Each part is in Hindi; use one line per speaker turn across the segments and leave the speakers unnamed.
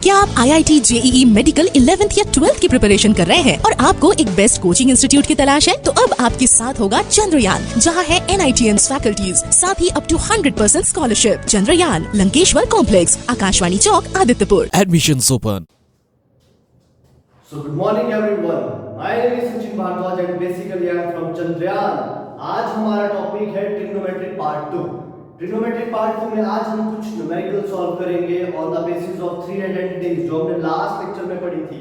क्या आप IIT JEE मेडिकल 11th या 12th की प्रिपरेशन कर रहे हैं और आपको एक बेस्ट कोचिंग इंस्टीट्यूट की तलाश है? तो अब आपके साथ होगा चंद्रयान, जहां है NITians फैकल्टीज, साथ ही up to 100% scholarship. Chandrayaan, Lankeshwar complex, Akashvani chowk, Adityapur.
Admissions open.
So good morning everyone. My name is Sachin Bhardwaj and basically I am from Chandrayaan. आज हमारा टॉपिक है ट्रिग्नोमेट्री पार्ट 2। ट्रिग्नोमेट्री पार्ट 2 में आज हम कुछ न्यूमेरिकल सॉल्व करेंगे on the basis of 3 identities जो हमने लास्ट लेक्चर में पढ़ी थी।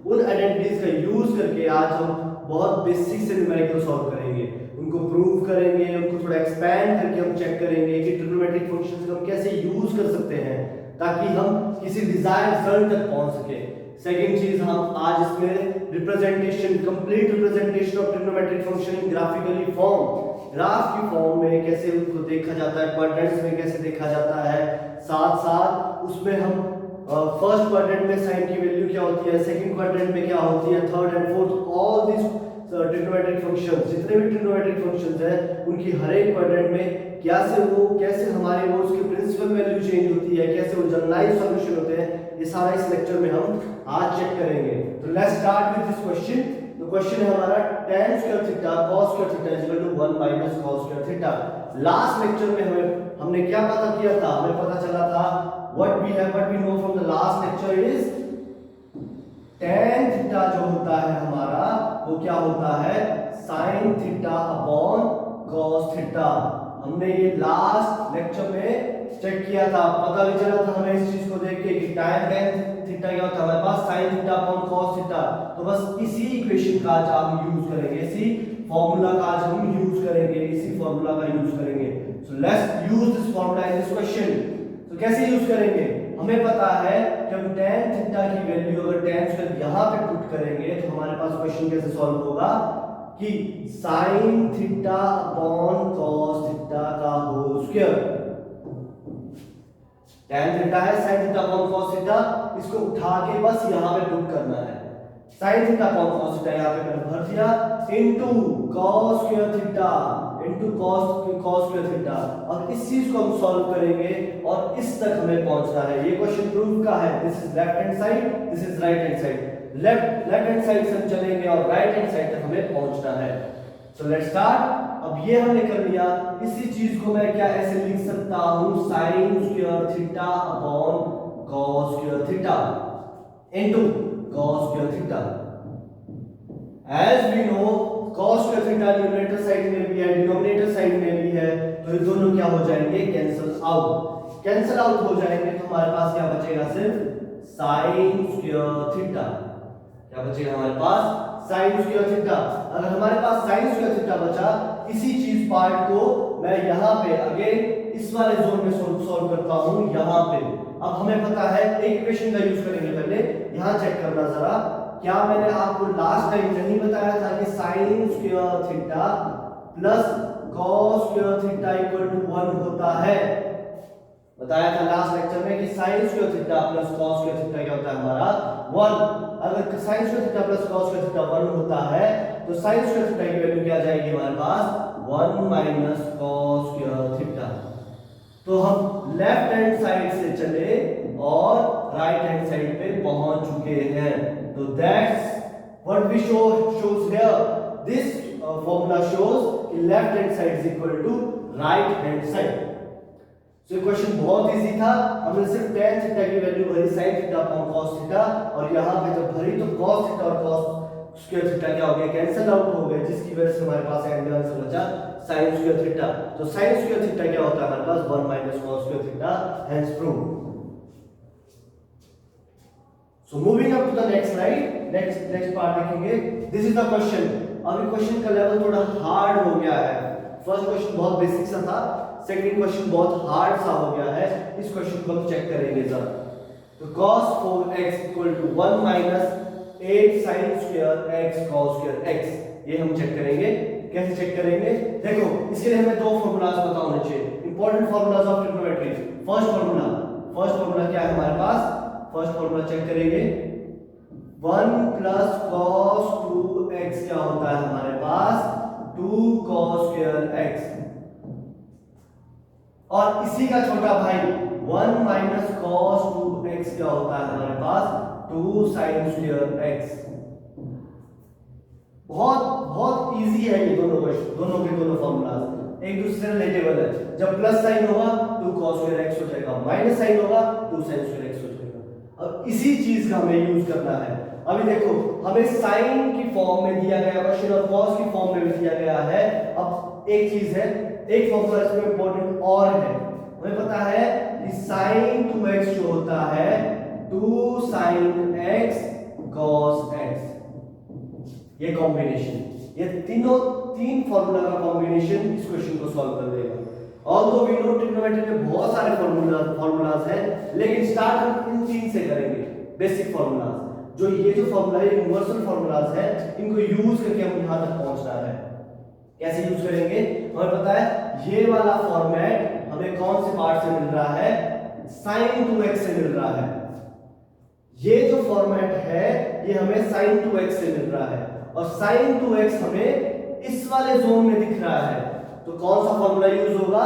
उन आइडेंटिटीज का यूज करके आज हम बहुत बेसिक से न्यूमेरिकल सॉल्व करेंगे, उनको प्रूव करेंगे, उनको थोड़ा एक्सपैंड करके हम चेक करेंगे कि ट्रिग्नोमेट्रिक फंक्शंस को हम कैसे यूज कर सकते हैं ताकि हम किसी डिजायर्ड रिजल्ट तक पहुंच सके। सेकंड चीज, हम आज इसमें representation, complete representation of trigonometric function in graphically form, graph की फॉर्म में कैसे उनको देखा जाता है, क्वाड्रेंट्स में कैसे देखा जाता है, साथ साथ उसमें हम फर्स्ट क्वाड्रेंट में साइन की वैल्यू क्या होती है, सेकंड क्वाड्रेंट में क्या होती है, third and fourth, all this trigonometric functions, जितने भी ट्रिग्नोमेट्रिक फंक्शंस हैं उनकी हर एक क्वाड्रेंट में कैसे हमारे वो उसकी प्रिंसिपल वैल्यू चेंज होती है, कैसे वो जनरलाइज्ड सॉल्यूशन होते हैं, ये सारा इस लेक्चर में हम आज चेक करेंगे। तो let's start with this question. तो क्वेश्चन है हमारा tan square theta cos square theta is equal to 1 minus cos square theta. Last lecture में हमने क्या पता किया था, हमें पता चला था what we know from the last lecture is tan theta जो होता है हमारा वो क्या होता है sin theta upon cos theta. हमने ये लास्ट लेक्चर में चेक किया था, पता भी चला था हमें इस चीज को देख के कि tan थीटा क्या होता है हमारे पास sin theta upon cos theta. तो बस इसी इक्वेशन का आज हम यूज करेंगे, इसी फार्मूला का आज हम यूज करेंगे, इसी फार्मूला का यूज करेंगे। So let's use this formula in this question. तो कैसे यूज करेंगे, हमें पता है कि हम tan थीटा की वैल्यू अगर tan स्क्वायर यहां पे पुट करेंगे तो हमारे पास क्वेश्चन कैसे सॉल्व होगा कि sin theta upon cos theta का होल स्क्वायर। tan थीटा है sin theta upon cos theta, इसको उठा के बस यहां पे पुट करना है। sin theta upon cos theta यहां पे मैंने भर दिया into cos square theta into cos square theta, और इस चीज को हम सॉल्व करेंगे और इस तक हमें पहुंचना है। ये क्वेश्चन प्रूफ का है, this is left hand side, this is right hand side. Left hand side से हम चलेंगे और राइट हैंड साइड तक हमें पहुंचना है। So let's start. अब ये हमने कर लिया, इसी चीज को मैं क्या ऐसे लिख सकता हूं sin square theta upon cos square theta into cos square theta. As we know cos square theta numerator side में भी है, डिनोमिनेटर साइड में भी है, तो ये दोनों क्या हो जाएंगे, कैंसल आउट हो जाएंगे। तो हमारे पास क्या बचेगा, सिर्फ sin स्क्वायर थीटा। क्या बचेगा हमारे पास, sin स्क्वायर थीटा। अगर हमारे पास sin स्क्वायर थीटा बचा, इसी चीज पार्ट को मैं यहां पे अगेन इस वाले जोन में सॉल्व करता हूं यहां पे। अब हमें पता है एक इक्वेशन का यूज करेंगे, पहले यहां चेक करना जरा, क्या मैंने आपको लास्ट टाइम नहीं बताया था कि sin square theta plus cos square theta equal to 1 होता है। बताया था लास्ट लेक्चर में कि sin square theta plus cos square theta क्या होता है हमारा 1। अगर sin square theta plus cos square theta 1 होता है तो sin स्क्वायर थीटा की वैल्यू क्या आ जाएगी हमारे पास 1 माइनस cos स्क्वायर थीटा। तो हम लेफ्ट हैंड साइड से चले और राइट हैंड साइड पे पहुंच चुके हैं। तो that's what we shows here, this formula shows कि left hand side is equal to right hand side. So question बहुत इजी था, हमने सिर्फ tan थीटा की वैल्यू भरी sin theta upon cos theta, और यहां पे जब भरी तो cos थीटा और cos स्क्वायर थीटा क्या हो गया, कैंसिल आउट हो गए, जिसकी वजह से हमारे पास एंड आंसर बचा sin स्क्वायर थीटा। तो sin स्क्वायर थीटा क्या होता है हमारे पास 1 minus cos square theta, hence prove. So moving up to the next slide, next part देखेंगे। This is the question. अभी क्वेश्चन का लेवल थोड़ा हार्ड हो गया है। फर्स्ट क्वेश्चन बहुत बेसिक सा था, सेकंड क्वेश्चन बहुत हार्ड सा हो गया है। इस क्वेश्चन को हम चेक करेंगे जरा। तो cos 4x equal to 1 minus 8 sin square x cos square x, ये हम चेक करेंगे। कैसे चेक करेंगे, देखो इसके लिए हमें दो फार्मूलाज पता होने चाहिए, important formulas of trigonometry. First formula क्या है हमारे पास, फर्स्ट फार्मूला चेक करेंगे 1 प्लस cos 2x क्या होता है हमारे पास 2 cos स्क्वायर x, और इसी का छोटा भाई 1 माइनस cos 2 x क्या होता है हमारे पास 2 sin स्क्वायर x। बहुत बहुत इजी है ये दोनों क्वेश्चन, दोनों के दोनों फॉर्मूलाज एक दूसरे से रिलेटेबल है। जब प्लस साइन होगा तो cos स्क्वायर x हो जाएगा, माइनस साइन होगा तो sin स्क्वायर x हो जाएगा। अब इसी चीज का हमें यूज करना है। अभी देखो हमें साइन की फॉर्म में दिया गया क्वेश्चन और cos की फॉर्म में भी दिया गया है। अब एक चीज है, एक फॉर्मूला इसमें इंपॉर्टेंट और है, हमें पता है कि sin 2x जो होता है 2 sin x cos x, ये कॉम्बिनेशन, ये तीन फार्मूला का कॉम्बिनेशन इस क्वेश्चन को सॉल्व कर देगा। ऑल्दो वी नो ट्रिग्नोमेट्री में बहुत सारे फार्मूलाज हैं, लेकिन स्टार्ट हम इन तीन से करेंगे, बेसिक फार्मूलाज। जो ये जो फार्मूला है यूनिवर्सल फार्मूलाज है, इनको यूज करके हम यहां तक पहुंचना है। कैसे यूज करेंगे? हमें पता है ये वाला फॉर्मेट हमें कौन से पार्ट से मिल रहा है, sin 2x से मिल रहा है। ये जो फॉर्मेट है ये हमें sin 2x से मिल रहा है और sin 2x हमें इस वाले जोन में दिख रहा है। तो कौन सा फॉर्मूला यूज होगा?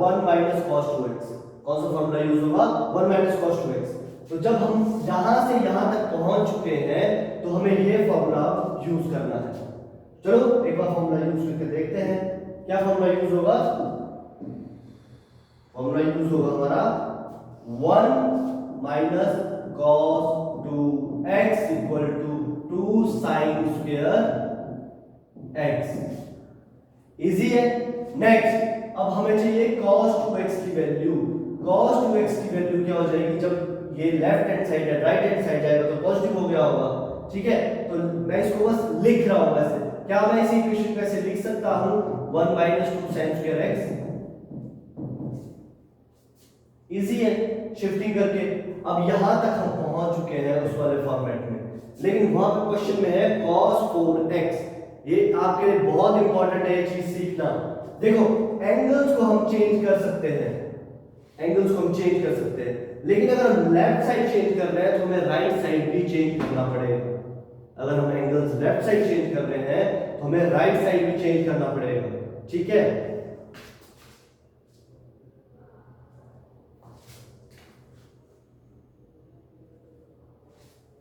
1 माइनस cos 2x। कौन सा फॉर्मूला यूज होगा? 1 माइनस cos 2x। तो जब हम यहां से यहां तक पहुंच चुके हैं तो हमें ये फॉर्मूला यूज करना है। चलो एक बार फॉर्मूला यूज करके देखते हैं क्या फॉर्मूला यूज होगा। फॉर्मूला यूज होगा हमारा 1 minus cos 2x equal to 2 sin square x। Easy है। नेक्स्ट अब हमें चाहिए cos 2x की वैल्यू। cos 2x की वैल्यू क्या हो जाएगी? जब ये लेफ्ट हैंड साइड है राइट हैंड साइड जाएगा तो पॉजिटिव हो गया होगा, ठीक है। तो मैं इसको बस लिख रहा हूं वैसे। क्या मैं इसी इक्वेशन को ऐसे लिख सकता हूं 1 minus 2 sin square x? Easy है शिफ्टिंग करके। अब यहां तक हम पहुंच चुके हैं उस वाले फॉर्मेट में, लेकिन वहां पे क्वेश्चन में है cos 4x। ये आपके लिए बहुत इंपॉर्टेंट है ये चीज सीखना। देखो एंगल्स को हम चेंज कर सकते हैं, एंगल्स को हम चेंज कर सकते हैं, लेकिन अगर हम लेफ्ट साइड चेंज कर रहे हैं तो हमें राइट साइड भी चेंज करना पड़ेगा। अगर हम एंगल्स लेफ्ट साइड चेंज कर रहे हैं तो हमें राइट साइड भी चेंज करना पड़ेगा, ठीक है।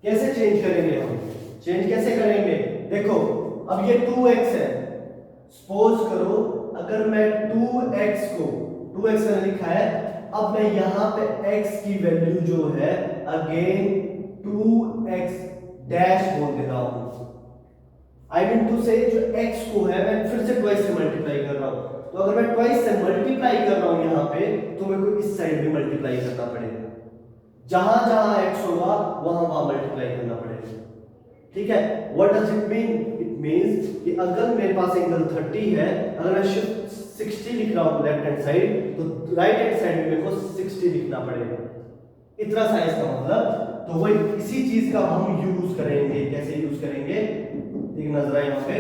कैसे चेंज करेंगे हम? चेंज कैसे करेंगे? देखो अब ये 2x है, सपोज करो अगर मैं 2x को 2x मैंने लिखा है, अब मैं यहां पे x की वैल्यू जो है अगेन 2x डैश बोल दे रहा हूं। आई मीन टू से जो x को है मैं फिर से ट्वाइस से मल्टीप्लाई कर रहा हूं। तो अगर मैं ट्वाइस से मल्टीप्लाई कर रहा हूं यहां पे तो मेरे को इस साइड भी मल्टीप्लाई करना पड़ेगा। जहां जहां x होगा वहां वहां मल्टीप्लाई करना पड़ेगा, ठीक है। What does it mean? It means कि अगर मेरे पास एंगल 30 है, अगर मैं शिफ्ट 60 लिख रहा हूं लेफ्ट हैंड साइड तो राइट हैंड साइड में मेरे को 60 लिखना पड़ेगा। इतना सा इसका मतलब। तो वही इसी चीज का हम यूज करेंगे। कैसे यूज करेंगे? एक नजर आए यहां पे।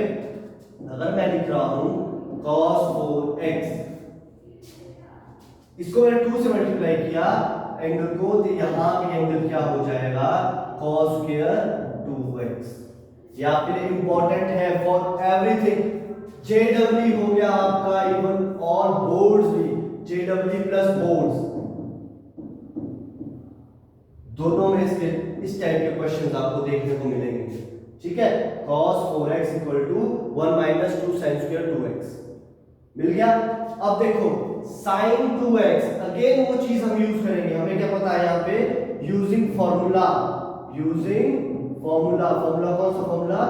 अगर मैं लिख रहा हूं cos 4x, इसको मैंने 2 से मल्टीप्लाई किया एंगल को, तो यहां भी एंगल क्या हो जाएगा cos स्क्वायर 2x। ये आपके लिए इंपॉर्टेंट है फॉर एवरीथिंग। JW हो गया आपका, इवन और बोर्ड्स भी, JW प्लस बोर्ड्स दोनों में इसके इस टाइप के क्वेश्चंस आपको देखने को मिलेंगे, ठीक है। cos 4x equal to 1 minus 2 sin square 2x मिल गया। अब देखो sin 2x अगेन वो चीज हम यूज करेंगे। हमें क्या पता है यहाँ पे? Using formula, using formula. Formula कौन सा फॉर्मूला?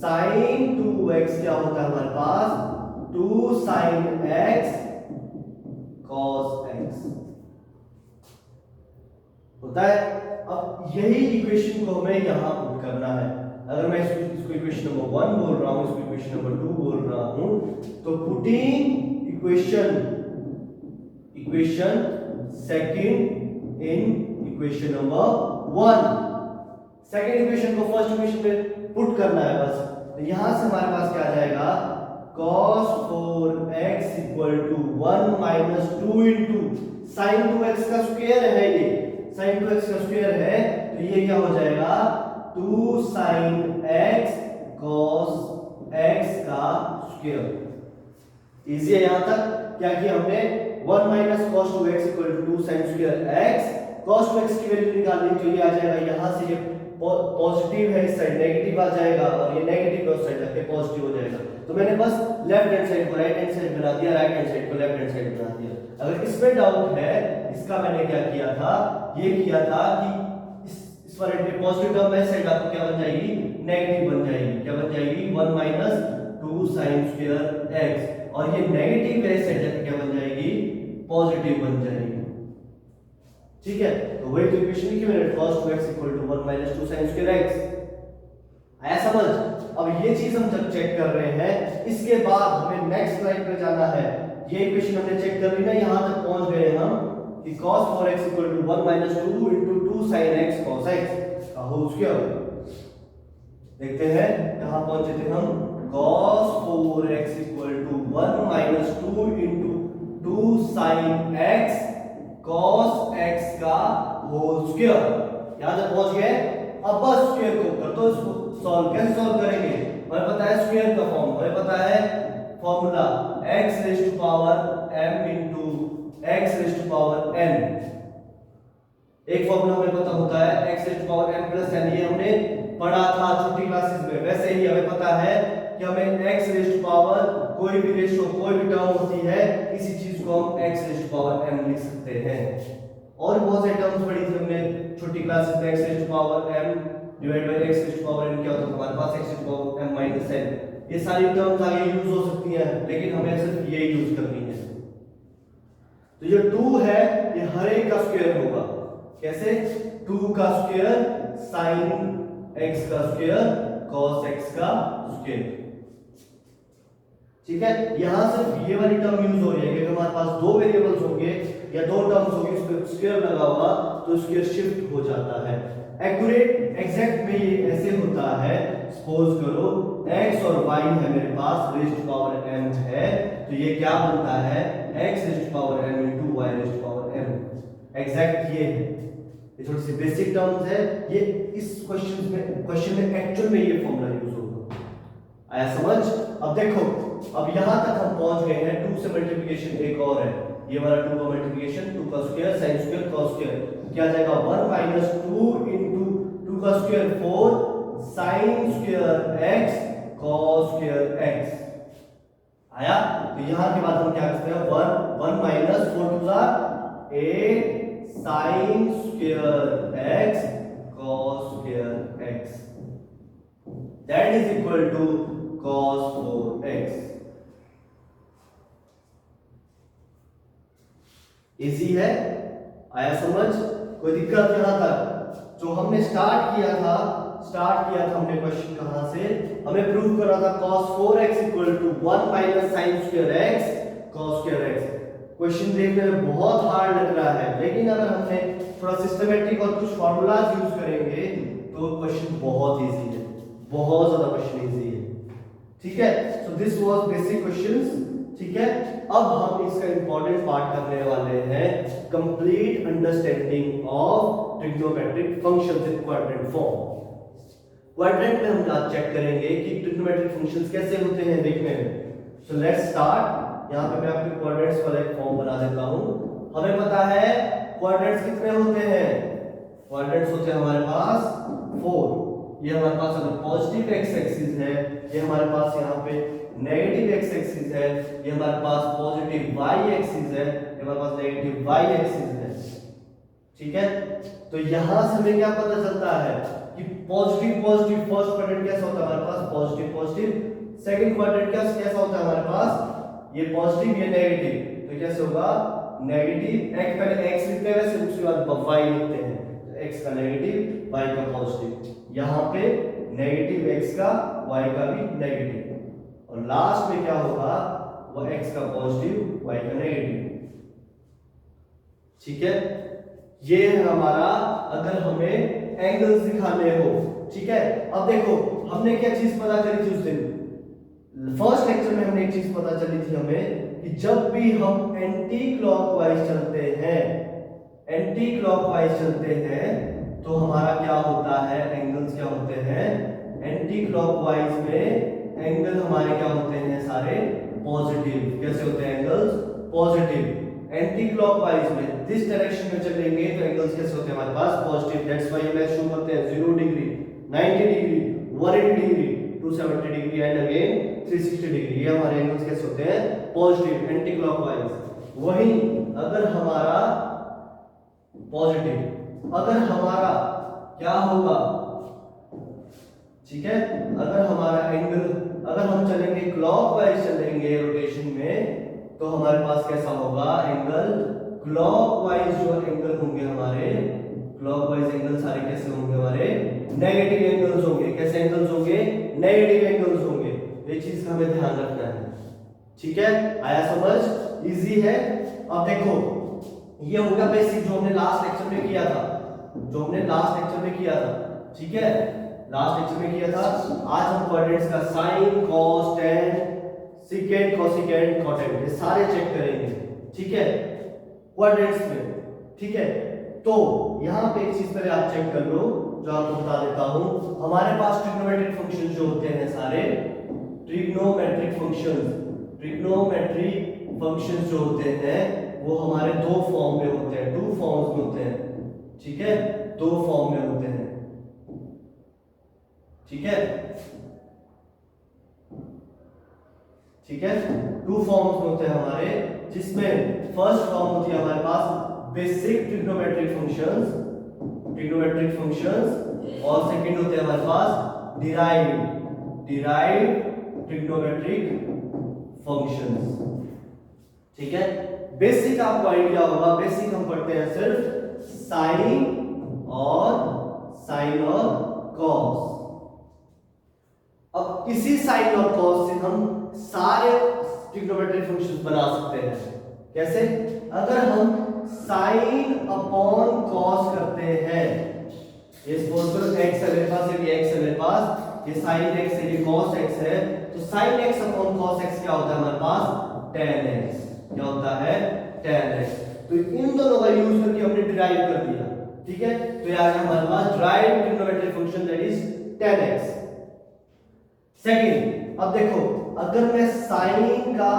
sin 2x क्या होता है हमारे पास? 2 sin x cos x होता है। अब यही इक्वेशन को हमें यहां पुट करना है। अगर मैं इसको इक्वेशन नंबर 1 बोल रहा हूं, इसको इक्वेशन नंबर 2 बोल रहा हूं, तो putting equation second in equation number 1, second equation को फर्स्ट इक्वेशन में पुट करना है बस। तो यहां से हमारे पास क्या आ जाएगा? cos 4x equal to 1 minus 2 into sin 2x का स्क्वायर है, ये sin 2x का स्क्वायर है, तो ये क्या हो जाएगा? 2 sin x cos x का स्क्वायर। इजी है यहां तक। क्या किया हमने? 1 minus cos 2x equal to 2 sin square x cos 2x की वैल्यू निकालनी तो ये आ जाएगा यहाँ से, ये पॉजिटिव है इस साइड नेगेटिव आ जाएगा और ये नेगेटिव है उस साइड जाके पॉजिटिव हो जाएगा। तो मैंने बस लेफ्ट हैंड साइड को राइट हैंड साइड बना दिया, राइट हैंड साइड को लेफ्ट हैंड साइड बना दिया। अगर इसमें डाउट है, इसका मैंने क्या किया था, ये किया था कि इस वाले पे पॉजिटिव टर्म है साइड आपको क्या बन जाएगी, नेगेटिव बन जाएगी। क्या बन जाएगी, 1 माइनस 2 साइन स्क्वायर x, और ये नेगेटिव है साइड जाके क्या बन जाएगी, पॉजिटिव बन जाएगी। ठीक है, तो वही तो इक्वेशन लिखी मैंने, cos 2x = 1 minus 2 sin square x। आया समझ? अब ये चीज हम जब चेक कर रहे हैं, इसके बाद हमें नेक्स्ट लाइन पे जाना है। ये इक्वेशन हमने चेक कर ली ना, यहां तक पहुंच गए हम कि cos 4x = 1 minus 2 into 2 sin x cos x का होल स्क्वायर। देखते हैं कहां पहुंचे थे हम, cos 4x = 1 minus 2 into 2 sin x cos x का होल स्क्वायर। यहां तक पहुंच गए। अब बस स्क्वायर को कर दो, इसको सॉल्व कैसे सॉल्व करेंगे, हमें पता है स्क्वायर का फॉर्म, हमें पता है formula x raise to power m into x raise to power n। एक फॉर्मूला हमें पता होता है x raise to power m plus n, ये हमने पढ़ा था छोटी क्लासेस में। वैसे ही हमें पता है कि हमें x रेज़ टू पावर कोई भी रेशियो कोई भी टर्म होती है, इसी चीज को हम x raise to power m लिख सकते हैं। और बहुत सारे टर्म्स पढ़ी थी हमने छोटी क्लासेस में, x raise to power m divide by x raise to power n क्या होता है, हमारे पास x raise to power m minus n। ये सारी टर्म्स आगे यूज हो सकती हैं, लेकिन हमें सिर्फ ये यूज करनी है। तो जो 2 है ये हर एक का स्क्वायर होगा। कैसे, 2 का स्क्वायर sin x का स्क्वायर cos x का स्क्वायर। ठीक है, यहां सिर्फ ये वाली टर्म यूज हो रही है क्योंकि हमारे पास दो वेरिएबल्स होंगे या दो टर्म्स होंगे, उस पे स्क्वायर लगा होगा तो स्क्वायर शिफ्ट हो जाता है। एक्यूरेट एग्जैक्ट में ये ऐसे होता है, सपोज करो x और y है मेरे पास, रेज़ टू पावर m है, तो ये क्या बनता है, x raise to power m into y raise to power m। Exact ये है, ये थोड़ी सी बेसिक टर्म्स है, ये इस क्वेश्चन में एक्चुअल में ये फॉर्मूला यूज होगा। आया समझ? अब देखो, अब यहां तक हम पहुंच गए हैं, 2 से मल्टीप्लिकेशन एक और है, ये वाला 2 का मल्टीप्लिकेशन, 2 का square sin square cos square, क्या आ जाएगा 1 माइनस 2 into 2 का square 4 sin square x cos square x। आया? तो यहां के बाद हम क्या करते हैं, 1 minus 4 to the 8 sin square x cos square x, that is equal to cos 4x। इजी है? आया समझ? कोई दिक्कत यहां तक? जो हमने स्टार्ट किया था हमने क्वेश्चन कहां से, हमें प्रूव करना था cos 4x = 1 minus sin square x cos square x। Question देखने में बहुत हार्ड लग रहा है, लेकिन अगर हमने थोड़ा सिस्टमैटिक और कुछ फार्मूलाज यूज करेंगे तो क्वेश्चन बहुत इजी है, बहुत ज्यादा क्वेश्चन इजी है। ठीक है, so this was basic questions. ठीक है, अब हम इसका इंपॉर्टेंट पार्ट करने वाले हैं, complete understanding of trigonometric functions in quadrant form. Quadrant में हम आज चेक करेंगे कि ट्रिग्नोमेट्रिक फंक्शंस कैसे होते हैं देखने में। So let's start. यहां पे मैं आपके क्वाड्रेंट्स वाला एक फॉर्म बना देता हूं। हमें पता है क्वाड्रेंट्स कितने होते हैं, क्वाड्रेंट्स होते हैं हमारे पास 4। ये हमारे पास अगर पॉजिटिव x एक्सिस है, ये हमारे पास यहाँ पे नेगेटिव x एक्सिस है, ये हमारे पास पॉजिटिव y एक्सिस है, ये हमारे पास नेगेटिव y एक्सिस है। ठीक है, तो यहां से हमें क्या पता चलता है कि पॉजिटिव फर्स्ट क्वाड्रेंट कैसा होता है हमारे पास, पॉजिटिव, सेकंड क्वाड्रेंट कैसा होता है हमारे पास, ये पॉजिटिव ये नेगेटिव, तो कैसे होगा नेगेटिव x, पहले x लिखते हैं वैसे, उसके बाद y लिखते हैं, x का नेगेटिव y का पॉजिटिव, यहां पे नेगेटिव x का y का भी नेगेटिव, और लास्ट में क्या होगा वो x का पॉजिटिव y का नेगेटिव। ठीक है, ये है हमारा अगर हमें एंगल्स दिखाने हो। ठीक है, अब देखो हमने क्या चीज पता करी थी उस दिन, फर्स्ट लेक्चर में हमने एक चीज पता चली थी हमें कि जब भी हम एंटी क्लॉकवाइज चलते हैं तो हमारा क्या होता है, एंगल्स क्या होते हैं, एंटी क्लॉकवाइज में एंगल हमारे क्या होते हैं सारे पॉजिटिव। कैसे होते हैं एंगल्स, पॉजिटिव। एंटी क्लॉकवाइज में दिस डायरेक्शन में चलेंगे तो एंगल्स कैसे होते हैं हमारे पास पॉजिटिव। दैट्स व्हाई हम शो करते हैं 0 degree, 90 degree, 180 degree, 270 degree and again 360 degree. ये हमारे एंगल्स कैसे होते हैं पॉजिटिव एंटी क्लॉकवाइज। वही अगर हमारा पॉजिटिव, अगर हमारा क्या होगा, ठीक है, अगर हमारा एंगल, अगर हम चलेंगे क्लॉकवाइज चलेंगे रोटेशन में तो हमारे पास कैसा होगा एंगल क्लॉकवाइज। जो एंगल होंगे हमारे क्लॉकवाइज एंगल सारे कैसे होंगे हमारे नेगेटिव एंगल्स होंगे। कैसे एंगल्स होंगे नेगेटिव एंगल्स होंगे। ये चीज का हमें ध्यान रखना है, ठीक है। आया समझ, इजी है। अब देखो ये होगा बेसिक जो हमने लास्ट लेक्चर में किया था, जो हमने लास्ट लेक्चर में किया था, ठीक है, लास्ट लेक्चर में किया था। आज हम कोऑर्डिनेट्स का sine, cos, tan, secant, cosecant, cotangent ये सारे चेक करेंगे, ठीक है, कोऑर्डिनेट्स में, ठीक है। तो यहां पे एक चीज पहले आप चेक कर लो जो आपको बता देता हूं। हमारे पास ट्रिग्नोमेट्रिक फंक्शंस जो होते हैं सारे ट्रिग्नोमेट्रिक फंक्शंस जो होते हैं वो हमारे दो फॉर्म में होते हैं, टू फॉर्म्स में होते हैं, ठीक है, दो फॉर्म में होते हैं, ठीक है, ठीक है, टू फॉर्म्स में होते हैं हमारे, जिसमें फर्स्ट फॉर्म होती है हमारे पास बेसिक ट्रिग्नोमेट्रिक फंक्शंस और सेकंड होते हैं हमारे पास डिराइव्ड ट्रिग्नोमेट्रिक फंक्शंस, ठीक है। बेसिक आपको आइडिया होगा, बेसिक हम पढ़ते हैं सिर्फ साइन और कॉस। अब इसी साइन और कॉस से हम सारे ट्रिग्नोमेट्रिक फंक्शंस बना सकते हैं। कैसे? अगर हम साइन अपॉन कॉस करते हैं, ये सपोज करो x है मेरे पास, ये x है मेरे पास, ये sin x है, ये cos x है, तो sin x upon cos x क्या होता है हमारे पास tan x। क्या होता है tan x। तो इन दोनों का यूज करके हमने डिराइव कर दिया, ठीक है। तो ये आ गया हमारे पास derived trigonometric function that is tan x। Second, अब देखो अगर मैं sin का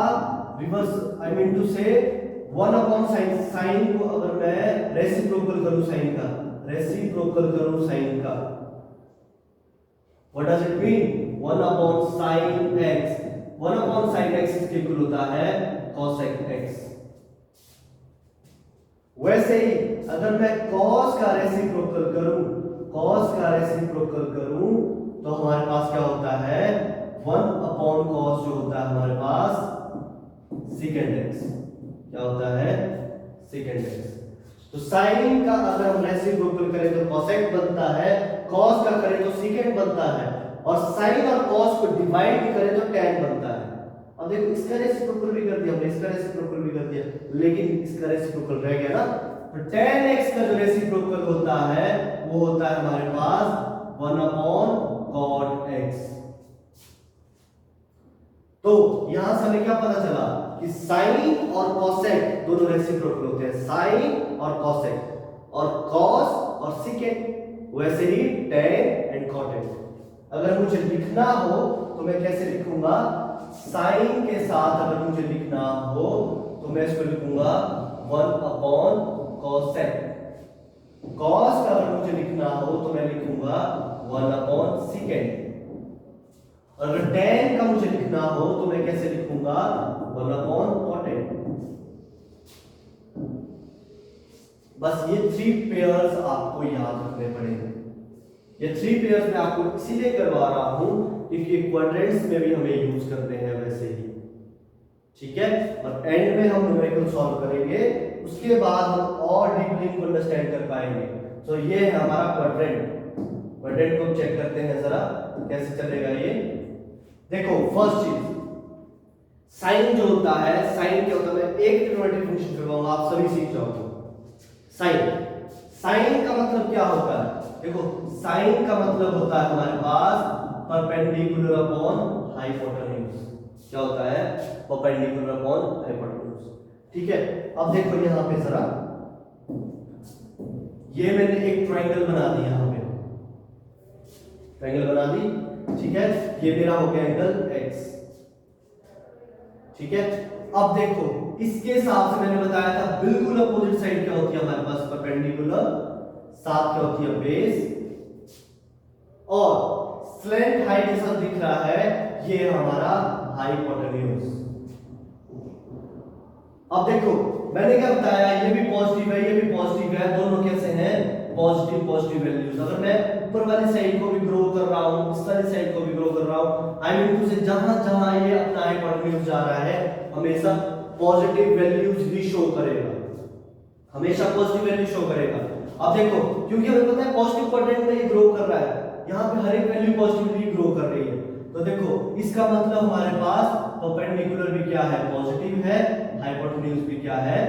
रिवर्स आई मीन टू से 1 अपॉन sin को अगर मैं रेसिप्रोकल करूं sin का, रेसिप्रोकल करूं sin का, what does it mean 1 upon sin x, 1 upon sin x इसके इक्वल होता है cos x। वैसे ही अगर मैं cos का रेसिप्रोकल करूं तो हमारे पास क्या होता है 1 अपॉन cos जो होता है हमारे पास secant x। क्या होता है secant x। तो sin का अगर हम रेसिप्रोकल करें तो cos x बनता है, cos का करें तो secant बनता है, और sin और cos को डिवाइड करें तो tan बनता है। अब देखो इसका रेसिप्रोकल भी कर दिया हमने, इसका रेसिप्रोकल भी कर दिया, लेकिन इसका रेसिप्रोकल रह गया ना। तो tan x का जो रेसिप्रोकल होता है वो होता है हमारे पास 1 अपॉन cot x। तो यहां से हमें क्या पता चला कि sin और cosec दोनों रेसिप्रोकल होते हैं, sin और cosec, और cos और secant, वैसे ही tan एंड cot। अगर मुझे लिखना हो तो मैं कैसे लिखूंगा, sin के साथ अगर मुझे लिखना हो तो मैं इसको लिखूंगा 1 अपॉन cosec। cos का अगर मुझे लिखना हो तो मैं लिखूंगा 1 अपॉन secant। अगर tan का मुझे लिखना हो तो मैं कैसे लिखूंगा 1 अपॉन cot। बस ये 3 पेयर्स आपको याद रखने पड़ेंगे। ये 3 पेयर्स मैं आपको इसीलिए करवा रहा हूं क्योंकि क्वाड्रेंट्स में भी हमें यूज करते हैं वैसे ही, ठीक है। और एंड में हम न्यूमेरिकल सॉल्व करेंगे, उसके बाद हम और डीपली इनको अंडरस्टैंड कर पाएंगे। तो ये है हमारा क्वाड्रेंट को चेक करते हैं जरा कैसे चलेगा ये। देखो फर्स्ट चीज साइन जो होता है, साइन क्या होता है, मैं एक ट्रिग्नोमेट्रिक फंक्शन करवाऊंगा, आप सभी सीख जाओगे। साइन का मतलब क्या होता है, देखो साइन का मतलब होता है हमारे पास परपेंडिकुलर अपॉन हाइपोटेन्यूज। क्या होता है परपेंडिकुलर अपॉन हाइपोटेन्यूज, ठीक है। अब देखो यहां पे जरा, ये मैंने एक ट्रायंगल बना दिया, यहां पे ट्रायंगल बना दी, ठीक है। ये मेरा हो गया एंगल x, ठीक है। अब देखो इसके हिसाब से मैंने बताया था बिल्कुल अपोजिट साइड क्या होती है हमारे पास, परपेंडिकुलर, साथ क्या होती है बेस, और स्लैंट हाइट के साथ दिख रहा है ये हमारा हाइपोटेन्यूज। अब देखो मैंने क्या बताया, ये भी पॉजिटिव है, ये भी पॉजिटिव है, दोनों कैसे हैं, पॉजिटिव पॉजिटिव वैल्यूज। अगर मैं ऊपर वाली साइड को भी ग्रो कर रहा हूं, इस वाली साइड को भी ग्रो कर रहा हूं, आई मीन टू से जहां जहां ये अपना हाइपोटेन्यूज जा रहा है हमेशा पॉजिटिव वैल्यूज ही शो करेगा, हमेशा पॉजिटिव वैल्यू शो करेगा। अब देखो क्योंकि हमें पता है पॉजिटिव क्वाड्रेंट में ये ग्रो कर रहा है, यहाँ पे हर एक वैल्यू पॉजिटिवली ग्रो कर रही है, तो देखो इसका मतलब हमारे पास परपेंडिकुलर भी क्या है, पॉजिटिव है, हाइपोटेन्यूज भी क्या है,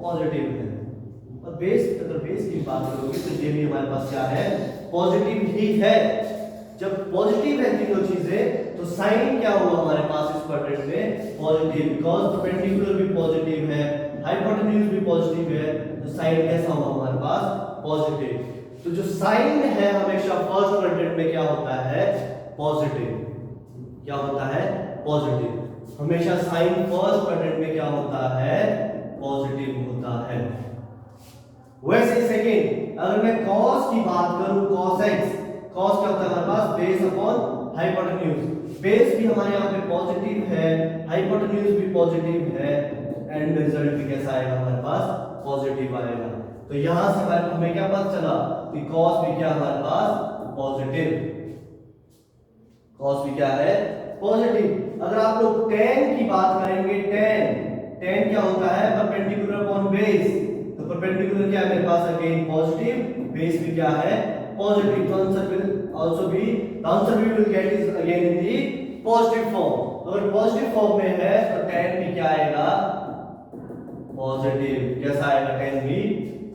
पॉजिटिव है। और बेस, अगर बेस की बात करोगे तो ये भी हमारे पास क्या है, पॉजिटिव ही है। जब पॉजिटिव है तीनों चीजें तो साइन क्या होगा हमारे पास इस क्वाड्रेंट में, पॉजिटिव, बिकॉज़ परपेंडिकुलर भी पॉजिटिव है, हाइपोटेन्यूज भी पॉजिटिव है, तो साइन कैसा होगा हमारे पास, पॉजिटिव। तो जो साइन है हमेशा फर्स्ट क्वाड्रेंट में क्या होता है, पॉजिटिव। क्या होता है, पॉजिटिव। हमेशा साइन फर्स्ट क्वाड्रेंट में क्या होता है, पॉजिटिव होता है। वैसे सेकंड, अगर मैं cos की बात करूं, cos x, cos क्या होता है हमारे पास, बेस अपॉन हाइपोटेन्यूज। बेस भी हमारे यहाँ पे पॉजिटिव है, हाइपोटेन्यूज भी पॉजिटिव है, एंड रिजल्ट भी कैसा आएगा हमारे पास, पॉजिटिव आएगा। तो यहां से हमें क्या पता चला कि cos भी क्या हमारे पास, पॉजिटिव, cos भी क्या है, पॉजिटिव। अगर आप लोग tan की बात करेंगे, tan क्या होता है, परपेंडिकुलर अपॉन बेस, तो परपेंडिकुलर क्या है मेरे पास, अगेन पॉजिटिव, बेस भी क्या है, पॉजिटिव। तो answer will also be, the answer we will get is again in the positive form. अगर पॉजिटिव फॉर्म में है तो tan भी क्या आएगा, पॉजिटिव। कैसा आएगा, tan भी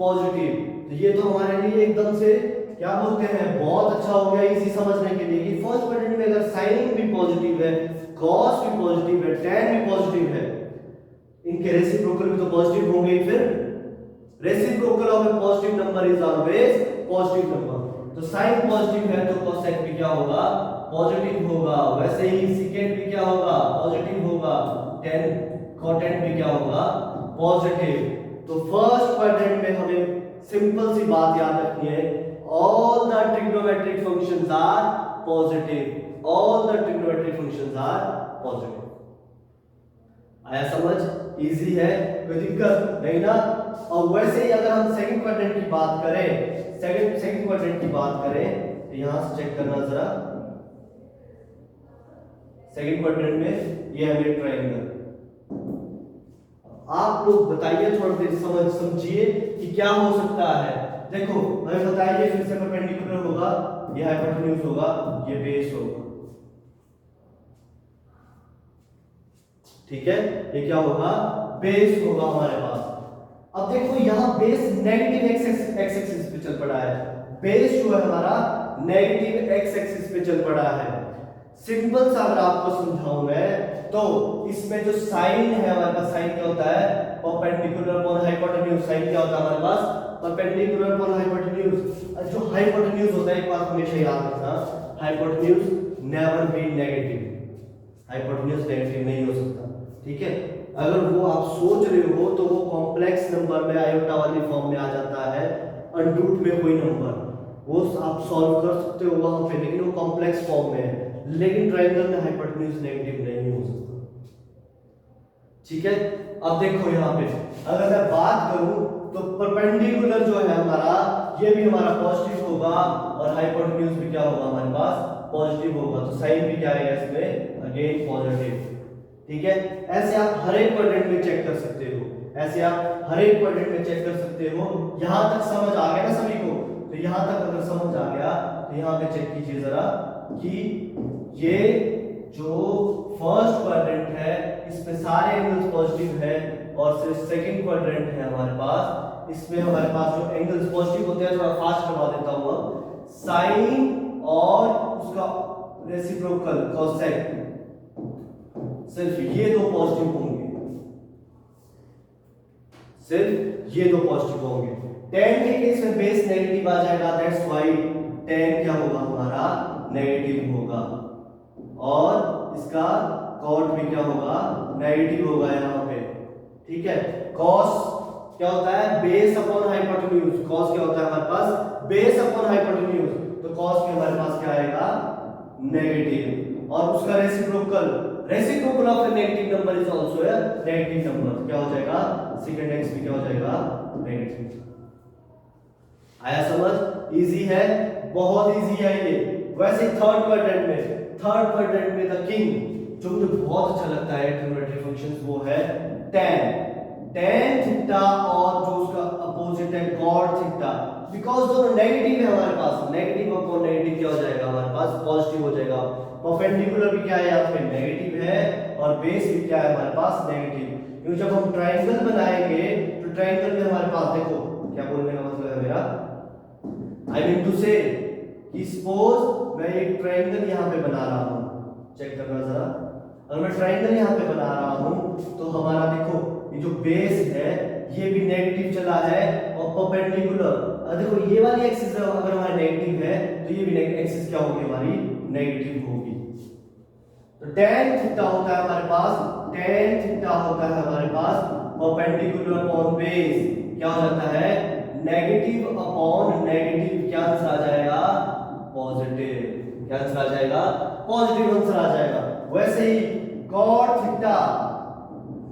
पॉजिटिव। तो ये तो हमारे लिए एकदम से क्या बोलते हैं, बहुत अच्छा हो गया इजी समझने के लिए कि फर्स्ट क्वाड्रेंट में अगर साइन भी पॉजिटिव है, cos भी पॉजिटिव है, tan भी पॉजिटिव है, इनके रेसिप्रोकल भी तो पॉजिटिव होंगे। फिर reciprocal of A positive number is always positive number. तो साइन पॉजिटिव है तो cosec भी क्या होगा, पॉजिटिव होगा। वैसे ही secant भी क्या होगा, पॉजिटिव होगा, tan cotangent भी क्या होगा, पॉजिटिव। तो फर्स्ट क्वाड्रेंट में हमें सिंपल सी बात याद रखनी है, all the trigonometric functions are positive, all the trigonometric functions are positive। आया समझ, इजी है, कोई दिक्कत नहीं ना। और वैसे ही अगर हम सेकंड क्वाड्रेंट की बात करें, सेकंड क्वाड्रेंट की बात करें तो यहां से चेक करना जरा, सेकंड क्वाड्रेंट में ये है मेरा ट्रायंगल। आप लोग बताइए, थोड़ा देर समझिए कि क्या हो सकता है। देखो हमें बताइए, फिर से परपेंडिकुलर होगा, ये हाइपोटेन्यूज होगा, ये बेस होगा, ठीक है, ये क्या होगा, बेस होगा हमारे पास। अब देखो यहां बेस नेगेटिव एक्स एक्सिस पे चल पड़ा है, बेस जो है हमारा नेगेटिव एक्स एक्सिस पे चल पड़ा है। सिंपल सा अगर आपको समझाऊं मैं तो इसमें जो साइन है हमारे पास, साइन क्या होता है, परपेंडिकुलर अपॉन हाइपोटेन्यूज। साइन क्या होता है हमारे पास, परपेंडिकुलर अपॉन हाइपोटेन्यूज। जो हाइपोटेन्यूज होता है एक बात हमेशा याद रखना, hypotenuse never be negative, hypotenuse negative नहीं हो सकता, ठीक है। अगर वो आप सोच रहे हो तो वो कॉम्प्लेक्स नंबर में आयोटा वाली फॉर्म में आ जाता है, अनरूट में कोई नंबर, वो आप सॉल्व कर सकते हो वहां पे, लेकिन वो कॉम्प्लेक्स फॉर्म में है। लेकिन ट्रायंगल में हाइपोटेन्यूज नेगेटिव नहीं हो सकता, ठीक है। अब देखो यहाँ पे अगर मैं बात करूं तो परपेंडिकुलर जो है हमारा, ये भी हमारा पॉजिटिव होगा और हाइपोटेन्यूज भी क्या होगा हमारे पास, पॉजिटिव होगा। तो साइन भी क्या आएगा इसमें, अगेन पॉजिटिव, ठीक है। ऐसे आप हर एक क्वाड्रेंट में चेक कर सकते हो, ऐसे आप हर एक क्वाड्रेंट में चेक कर सकते हो। यहां तक समझ आ गया ना सभी को, तो यहां तक अगर समझ आ गया तो यहां पे चेक कीजिए जरा कि ये जो फर्स्ट क्वाड्रेंट है इसमें सारे एंगल्स पॉजिटिव है, और सिर्फ सेकंड क्वाड्रेंट है हमारे पास, इसमें हमारे पास जो एंगल्स पॉजिटिव होते हैं, थोड़ा फास्ट करवा देता हूं, साइन और उसका रेसिप्रोकल cosec, सिर्फ ये दो पॉजिटिव होंगे, सिर्फ ये दो पॉजिटिव होंगे। tan के केस में बेस नेगेटिव आ जाएगा, दैट्स व्हाई tan क्या होगा हमारा, नेगेटिव होगा, और इसका कॉट भी क्या होगा, नेगेटिव होगा यहाँ पे, ठीक है। कॉस क्या होता है, बेस अपॉन हाइपोटेन्यूज, कॉस क्या होता है हमारे पास, बेस अपॉन हाइपोटेन्यूज, तो कॉस में हमारे पास क्या आएगा, नेगेटिव, और उसका reciprocal of A negative number is also a negative number, क्या हो जाएगा, सेकंड एक्स भी क्या हो जाएगा, नेगेटिव। आया समझ, इजी है, बहुत इजी है ये। वैसे थर्ड क्वाड्रेंट में द किंग, जो मुझे बहुत अच्छा लगता है ट्रिग्नोमेट्री फंक्शंस, वो है tan थीटा और जो उसका अपोजिट है cot थीटा, बिकॉज दोनों नेगेटिव है हमारे पास, नेगेटिव अपॉन नेगेटिव क्या हो जाएगा हमारे पास, पॉजिटिव हो जाएगा। परपेंडिकुलर भी क्या है यहाँ पे, नेगेटिव है, और बेस भी क्या है हमारे पास, नेगेटिव। क्योंकि जब हम ट्रायंगल बनाएंगे तो ट्रायंगल में हमारे पास, देखो क्या बोलने का मतलब है मेरा, आई मीन टू से कि सपोज मैं एक ट्रायंगल यहाँ पे बना रहा हूँ, चेक करना जरा, अगर मैं ट्रायंगल यहाँ पे बना रहा हूँ तो हमारा देखो ये जो बेस है ये भी नेगेटिव चला है, और परपेंडिकुलर देखो ये वाली एक्सिस अगर हमारी नेगेटिव है तो ये भी एक्सिस क्या होगी हमारी, नेगेटिव होगी। तो tan थीटा होता है हमारे पास, tan थीटा होता है हमारे पास परपेंडिकुलर अपॉन बेस, क्या हो जाता है, नेगेटिव अपॉन नेगेटिव, क्या आंसर आ जाएगा, पॉजिटिव, क्या आंसर आ जाएगा, पॉजिटिव आंसर आ जाएगा। वैसे ही cot theta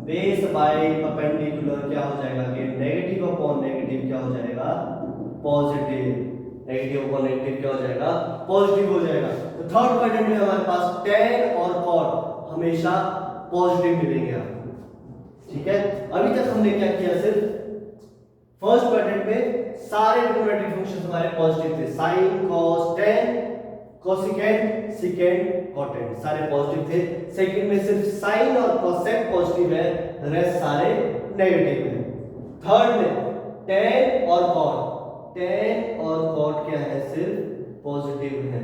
base by perpendicular क्या हो जाएगा, कि नेगेटिव अपॉन नेगेटिव क्या हो जाएगा, पॉजिटिव, नेगेटिव अपॉन नेगेटिव क्या हो जाएगा, पॉजिटिव हो जाएगा। तो थर्ड क्वाड्रेंट में हमारे पास tan और cot हमेशा पॉजिटिव मिलेंगे आपको, ठीक है। अभी तक हमने क्या किया, सिर्फ फर्स्ट क्वाड्रेंट में सारे ट्रिग्नोमेट्रिक फंक्शंस हमारे पॉजिटिव थे, sin cos tan cosecant second content सारे पॉजिटिव थे। सेकंड में सिर्फ साइन और कोसेक पॉजिटिव है, रेस्ट सारे नेगेटिव है। थर्ड में tan और cot क्या है, सिर्फ पॉजिटिव है,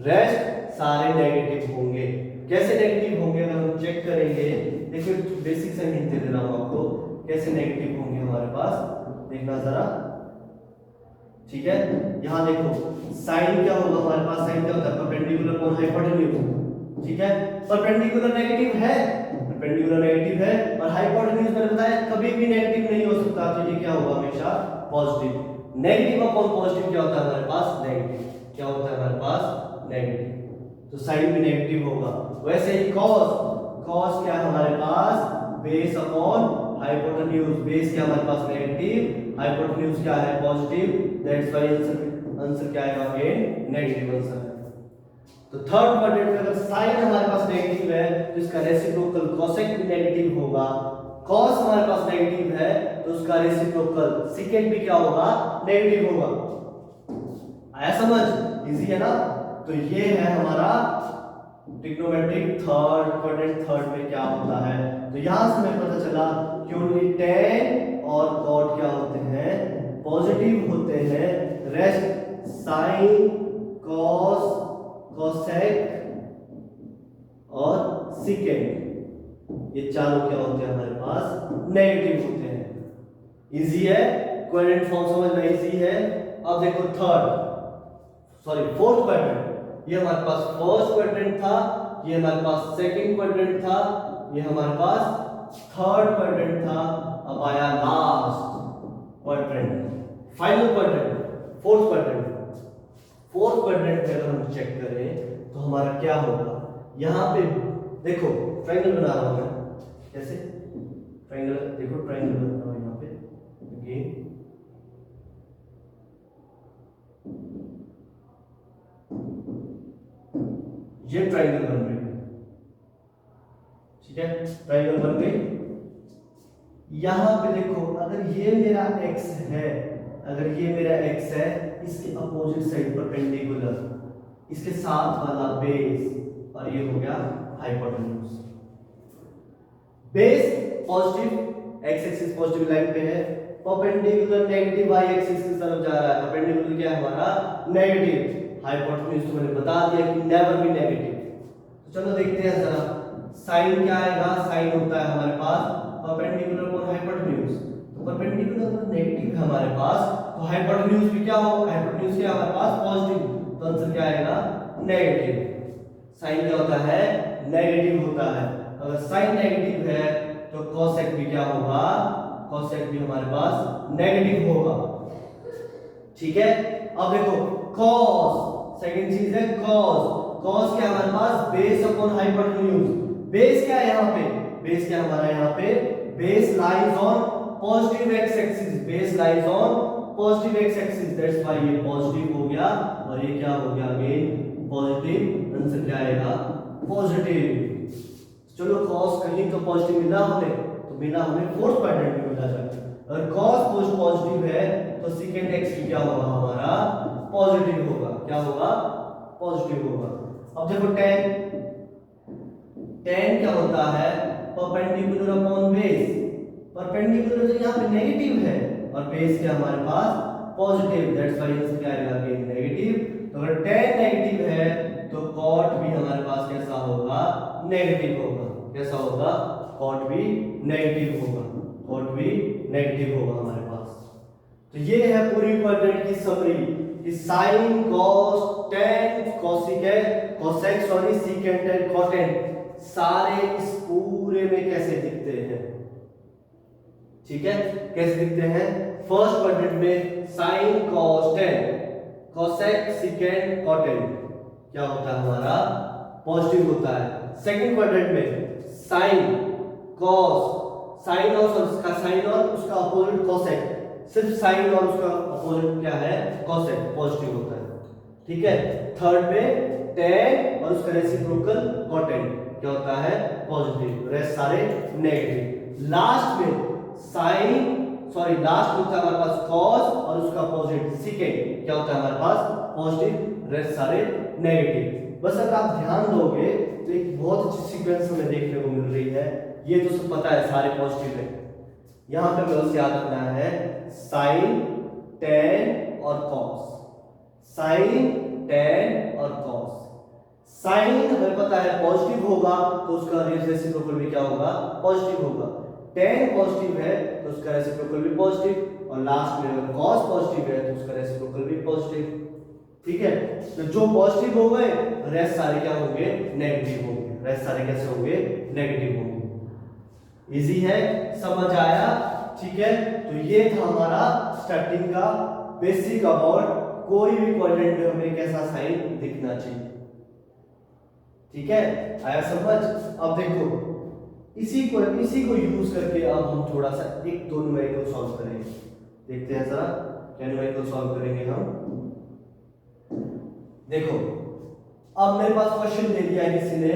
रेस्ट सारे नेगेटिव होंगे। कैसे नेगेटिव होंगे अगर हम चेक करेंगे, देखिए बेसिक से हिंट दे रहा हूं आपको, कैसे नेगेटिव होंगे हमारे पास, देखना जरा, ठीक है। यहां देखो साइन क्या होगा हमारे पास, साइन क्या होता है, परपेंडिकुलर अपॉन हाइपोटेन्यूज, ठीक है। परपेंडिकुलर नेगेटिव है और हाइपोटेन्यूज मैंने बताया कभी भी नेगेटिव नहीं हो सकता, तो ये क्या होगा, हमेशा पॉजिटिव। नेगेटिव अपॉन पॉजिटिव क्या होता है हमारे पास, नेगेटिव, क्या होता है हमारे पास, नेगेटिव, तो साइन भी नेगेटिव होगा। वैसे ही कॉस क्या है हमारे पास, बेस अपॉन हाइपोटेन्यूज, बेस क्या हमारे पास, नेगेटिव, हाइपोटेन्यूज क्या है, पॉजिटिव, दैट्स व्हाई आंसर क्या आएगा, अगेन नेगेटिव आंसर है। तो थर्ड क्वाड्रेंट में अगर साइन हमारे पास नेगेटिव है तो इसका रेसिप्रोकल कोसेक भी नेगेटिव होगा, कॉस हमारे पास नेगेटिव है तो उसका रेसिप्रोकल सेकेंड भी क्या होगा, नेगेटिव होगा। आया समझ, इजी है ना। तो ये है हमारा ट्रिग्नोमेट्रिक थर्ड क्वाड्रेंट, थर्ड में क्या होता है। तो यहां से हमें पता चला कि ओनली tan और cot क्या होते हैं, पॉजिटिव होते हैं, रेस्ट साइन कॉस कोसेक और सेकेंड ये चारों क्या होते हैं हमारे पास, नेगेटिव होते हैं। इजी है, क्वाड्रेंट फॉर्म समझना इजी है। अब देखो फोर्थ क्वाड्रेंट, ये हमारे पास फर्स्ट क्वाड्रेंट था, ये हमारे पास सेकंड क्वाड्रेंट था, ये हमारे पास थर्ड क्वाड्रेंट था, अब आया last quadrant, final quadrant, fourth quadrant. Fourth quadrant में अगर हम चेक करें तो हमारा क्या होगा, यहां पे देखो ट्रायंगल बना रहा हूं मैं, कैसे ट्रायंगल, देखो ट्रायंगल बना रहा हूं यहां पे, अगेन ये ट्रायंगल बन रही है, ठीक है, ट्रायंगल बन गई। यहां पे देखो अगर ये मेरा x है, अगर ये मेरा x है, इसके अपोजिट साइड परपेंडिकुलर, इसके साथ वाला बेस, और ये हो गया hypotenuse. Base positive, x axis positive line पे है, परपेंडिकुलर नेगेटिव y एक्सिस की तरफ जा रहा है, परपेंडिकुलर क्या है हमारा, नेगेटिव। हाइपोटेन्यूज तो मैंने बता दिया कि नेवर बी नेगेटिव। तो चलो देखते हैं जरा, साइन क्या आएगा, साइन होता है हमारे पास परपेंडिकुलर अपॉन हाइपोटेन्यूज, तो परपेंडिकुलर तो नेगेटिव है हमारे पास, तो हाइपोटेन्यूज भी क्या होगा, हाइपोटेन्यूज क्या हमारे पास, पॉजिटिव, तो आंसर क्या आएगा, नेगेटिव। साइन क्या होता है, नेगेटिव होता है। अगर साइन नेगेटिव है तो कोसेक भी क्या होगा, कोसेक भी हमारे पास नेगेटिव होगा। ठीक है, अब देखो कॉस, सेकंड चीज है कॉस। कॉस क्या हमारे पास, बेस अपॉन हाइपोटेन्यूज। बेस क्या है यहाँ पे, बेस क्या हमारा यहाँ पे, base lies on positive x axis, base lies on positive x axis, that's why ये पॉजिटिव हो गया और ये क्या हो गया अगेन पॉजिटिव। आंसर क्या आएगा, पॉजिटिव। चलो cos कहीं तो पॉजिटिव मिला हमें, तो मिला हमें फोर्थ क्वाड्रेंट में मिला जाएगा। अगर cos पॉजिटिव है तो सेकंड x भी क्या होगा हमारा, पॉजिटिव होगा। क्या होगा, पॉजिटिव होगा। अब देखो tan, tan क्या होता है, परपेंडिकुलर अपॉन बेस। परपेंडिकुलर तो यहाँ पे नेगेटिव है और बेस क्या हमारे पास पॉजिटिव, दैट्स व्हाई आंसर क्या आएगा अगेन नेगेटिव। तो अगर tan नेगेटिव है तो cot भी हमारे पास कैसा होगा, नेगेटिव होगा। कैसा होगा, cot भी नेगेटिव होगा, cot भी नेगेटिव होगा हमारे पास। तो ये है पूरी क्वाड्रेंट की समरी कि sine cos tan cosecant cosec sorry secant and cotangent सारे इस पूरे में कैसे दिखते हैं। ठीक है, कैसे दिखते हैं, फर्स्ट क्वाड्रेंट में sign cos tan cosec secant cotangent क्या होता है हमारा, पॉजिटिव होता है। सेकंड क्वाड्रेंट में साइन cos, साइन और उसका साइन और उसका अपोजिट cosec, सिर्फ साइन और उसका अपोजिट क्या है, cosec, पॉजिटिव होता है। ठीक है, थर्ड में tan और उसका रेसिप्रोकल cotangent क्या होता है, पॉजिटिव, रेस्ट सारे नेगेटिव। लास्ट में साइन सॉरी लास्ट होता है हमारे पास cos और उसका अपोजिट secant क्या होता है हमारे पास, पॉजिटिव, रेस्ट सारे नेगेटिव। बस अगर आप ध्यान दोगे तो एक बहुत अच्छी सीक्वेंस हमें देखने को मिल रही है। ये तो सब पता है सारे पॉजिटिव है, यहाँ पे बस याद रखना है साइन tan और cos, साइन tan और cos। साइन हमें पता है पॉजिटिव होगा तो उसका रेसिप्रोकल भी क्या होगा, पॉजिटिव होगा। tan पॉजिटिव है तो उसका रेसिप्रोकल भी पॉजिटिव, और लास्ट में अगर cos पॉजिटिव है तो उसका रेसिप्रोकल भी पॉजिटिव। ठीक है, तो जो पॉजिटिव हो गए रेस्ट सारे क्या होंगे, नेगेटिव होंगे, रेस्ट सारे कैसे होंगे, नेगेटिव होंगे। इजी है, समझ आया। ठीक है, तो ये था हमारा स्टार्टिंग का बेसिक अबाउट कोई भी क्वाड्रेंट में हमें कैसा साइन दिखना चाहिए। ठीक है, आया समझ। अब देखो इसी को यूज करके अब हम थोड़ा सा एक दो न्यूमेरिकल सॉल्व करेंगे। देखते हैं जरा क्या न्यूमेरिकल सॉल्व करेंगे हम। देखो अब मेरे पास क्वेश्चन दे दिया है किसी ने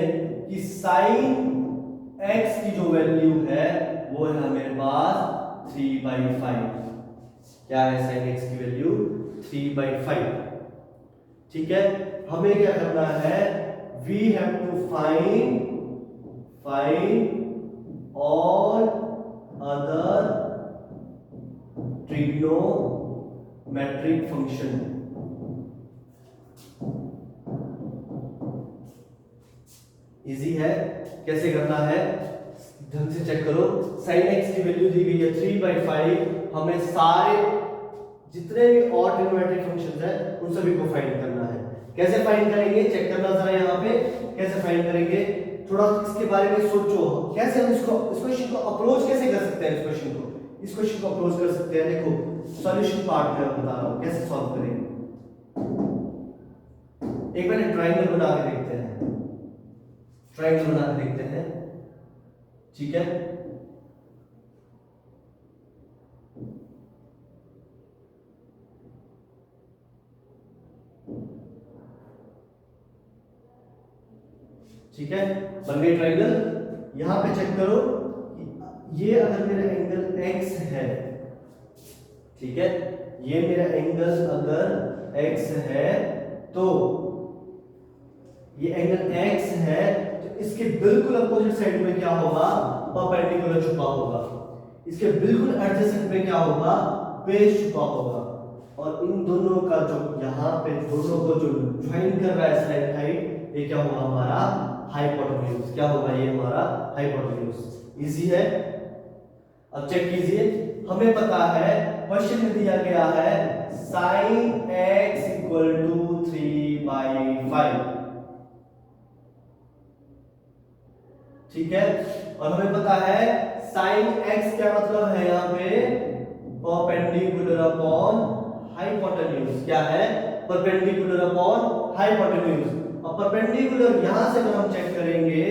कि साइन x की जो वैल्यू है वो है मेरे पास 3/5। क्या है साइन x की वैल्यू, 3/5। ठीक है, हमें क्या करना है, we have to find all other trigonometric function. Easy है, कैसे करना है ढंग से चेक करो। sin x की वैल्यू दी गई है 3/5, हमें सारे जितने भी और ट्रिग्नोमेट्रिक फंक्शंस हैं उन सभी को फाइंड करना है। कैसे फाइंड करेंगे, चेक करना जरा यहाँ पे कैसे फाइंड करेंगे। थोड़ा इसके बारे में सोचो, कैसे हम इस क्वेश्चन को अप्रोच कैसे कर सकते हैं। इस क्वेश्चन को अप्रोच कर सकते हैं। देखो सॉल्यूशन पार्ट में बता रहा हूँ कैसे सॉल्व करेंगे। एक बार ट्रायंगल बना के देखते हैं, ट्रायंगल बना के देखते हैं। ठीक है, ठीक है, बन गई ट्रायंगल। यहां पे चेक करो, ये अगर मेरा एंगल x है, ठीक है, ये मेरा एंगल अगर x है तो ये एंगल x है तो इसके बिल्कुल अपोजिट साइड में क्या होगा, परपेंडिकुलर छुपा होगा। इसके बिल्कुल एडजेसेंट में क्या होगा, बेस छुपा होगा। और इन दोनों का जो यहाँ पे दोनों को जो ज्वाइन कर रहा है साइड हाइट, ये क्या होगा हमारा हाइपोटेन्यूज। क्या होगा ये हमारा हाइपोटेन्यूज। इजी है, अब चेक कीजिए। हमें पता है क्वेश्चन में दिया गया है sin x = 3/5। ठीक है। और हमें पता है साइन x क्या मतलब है यहाँ पे, परपेंडिकुलर अपॉन हाइपोटेन्यूज। क्या है? Perpendicular upon hypotenuse. अब परपेंडिकुलर यहां से अगर हम चेक करेंगे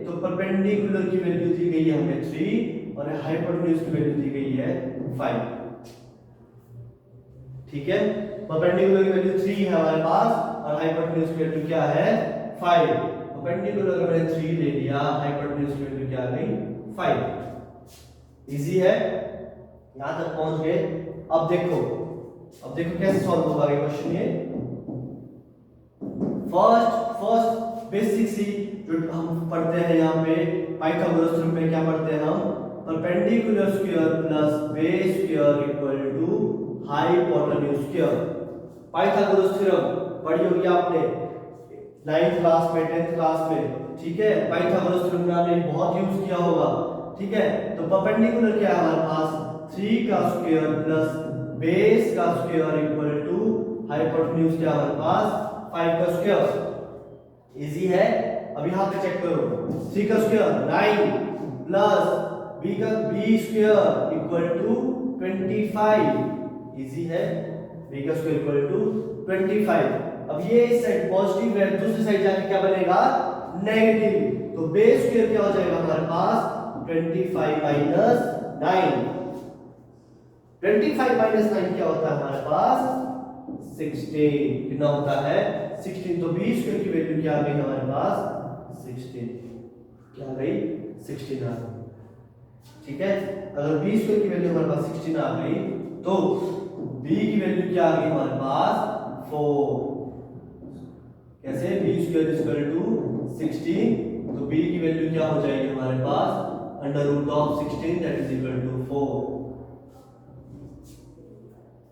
तो परपेंडिकुलर की वैल्यू दी गई है हमें 3 और हाइपोटेन्यूज की वैल्यू दी गई है 5। ठीक है, परपेंडिकुलर की वैल्यू 3 है हमारे पास और हाइपोटेन्यूज की वैल्यू क्या है 5। परपेंडिकुलर का मैंने 3 ले लिया, हाइपोटेन्यूज की वैल्यू क्या आ गई 5। इजी है, यहां तक पहुंच गए। अब देखो कैसे सॉल्व होगा ये क्वेश्चन। ये फर्स्ट बेसिक सी जो हम पढ़ते हैं यहाँ पे पाइथागोरस थ्योरम में, क्या पढ़ते हैं हम? Perpendicular square plus base square equal to hypotenuse square. Pythagoras theorem पढ़ी होगी आपने 9th क्लास में, 10th क्लास में। ठीक है, पाइथागोरस थ्योरम आपने बहुत यूज किया होगा। ठीक है, तो परपेंडिकुलर क्या है हमारे पास 3 का स्क्वायर प्लस बेस का स्क्वायर इक्वल टू हाइपोटेन्यूज क्या हमारे पास 5 का स्क्वायर। इजी है। अब यहां पे चेक करो, 3 का square 9 plus B square equal to 25। Easy है, बी का स्क्वायर इक्वल टू 25। अब ये इस साइड पॉजिटिव है, दूसरी साइड जाके क्या बनेगा नेगेटिव। तो बेस स्क्वायर क्या हो जाएगा हमारे पास 25 माइनस 9। 25 माइनस 9 क्या होता है हमारे पास 16। कितना होता है 16। तो बी स्क्वायर की वैल्यू क्या आ गई हमारे पास 16। क्या आ गई 16 आ गई। ठीक है, अगर बी स्क्वायर की वैल्यू हमारे पास 16 आ गई तो बी की वैल्यू क्या आ गई हमारे पास 4। कैसे? बी स्क्वायर इक्वल टू 16, तो बी की वैल्यू क्या हो जाएगी हमारे पास under root of 16 that is equal to 4।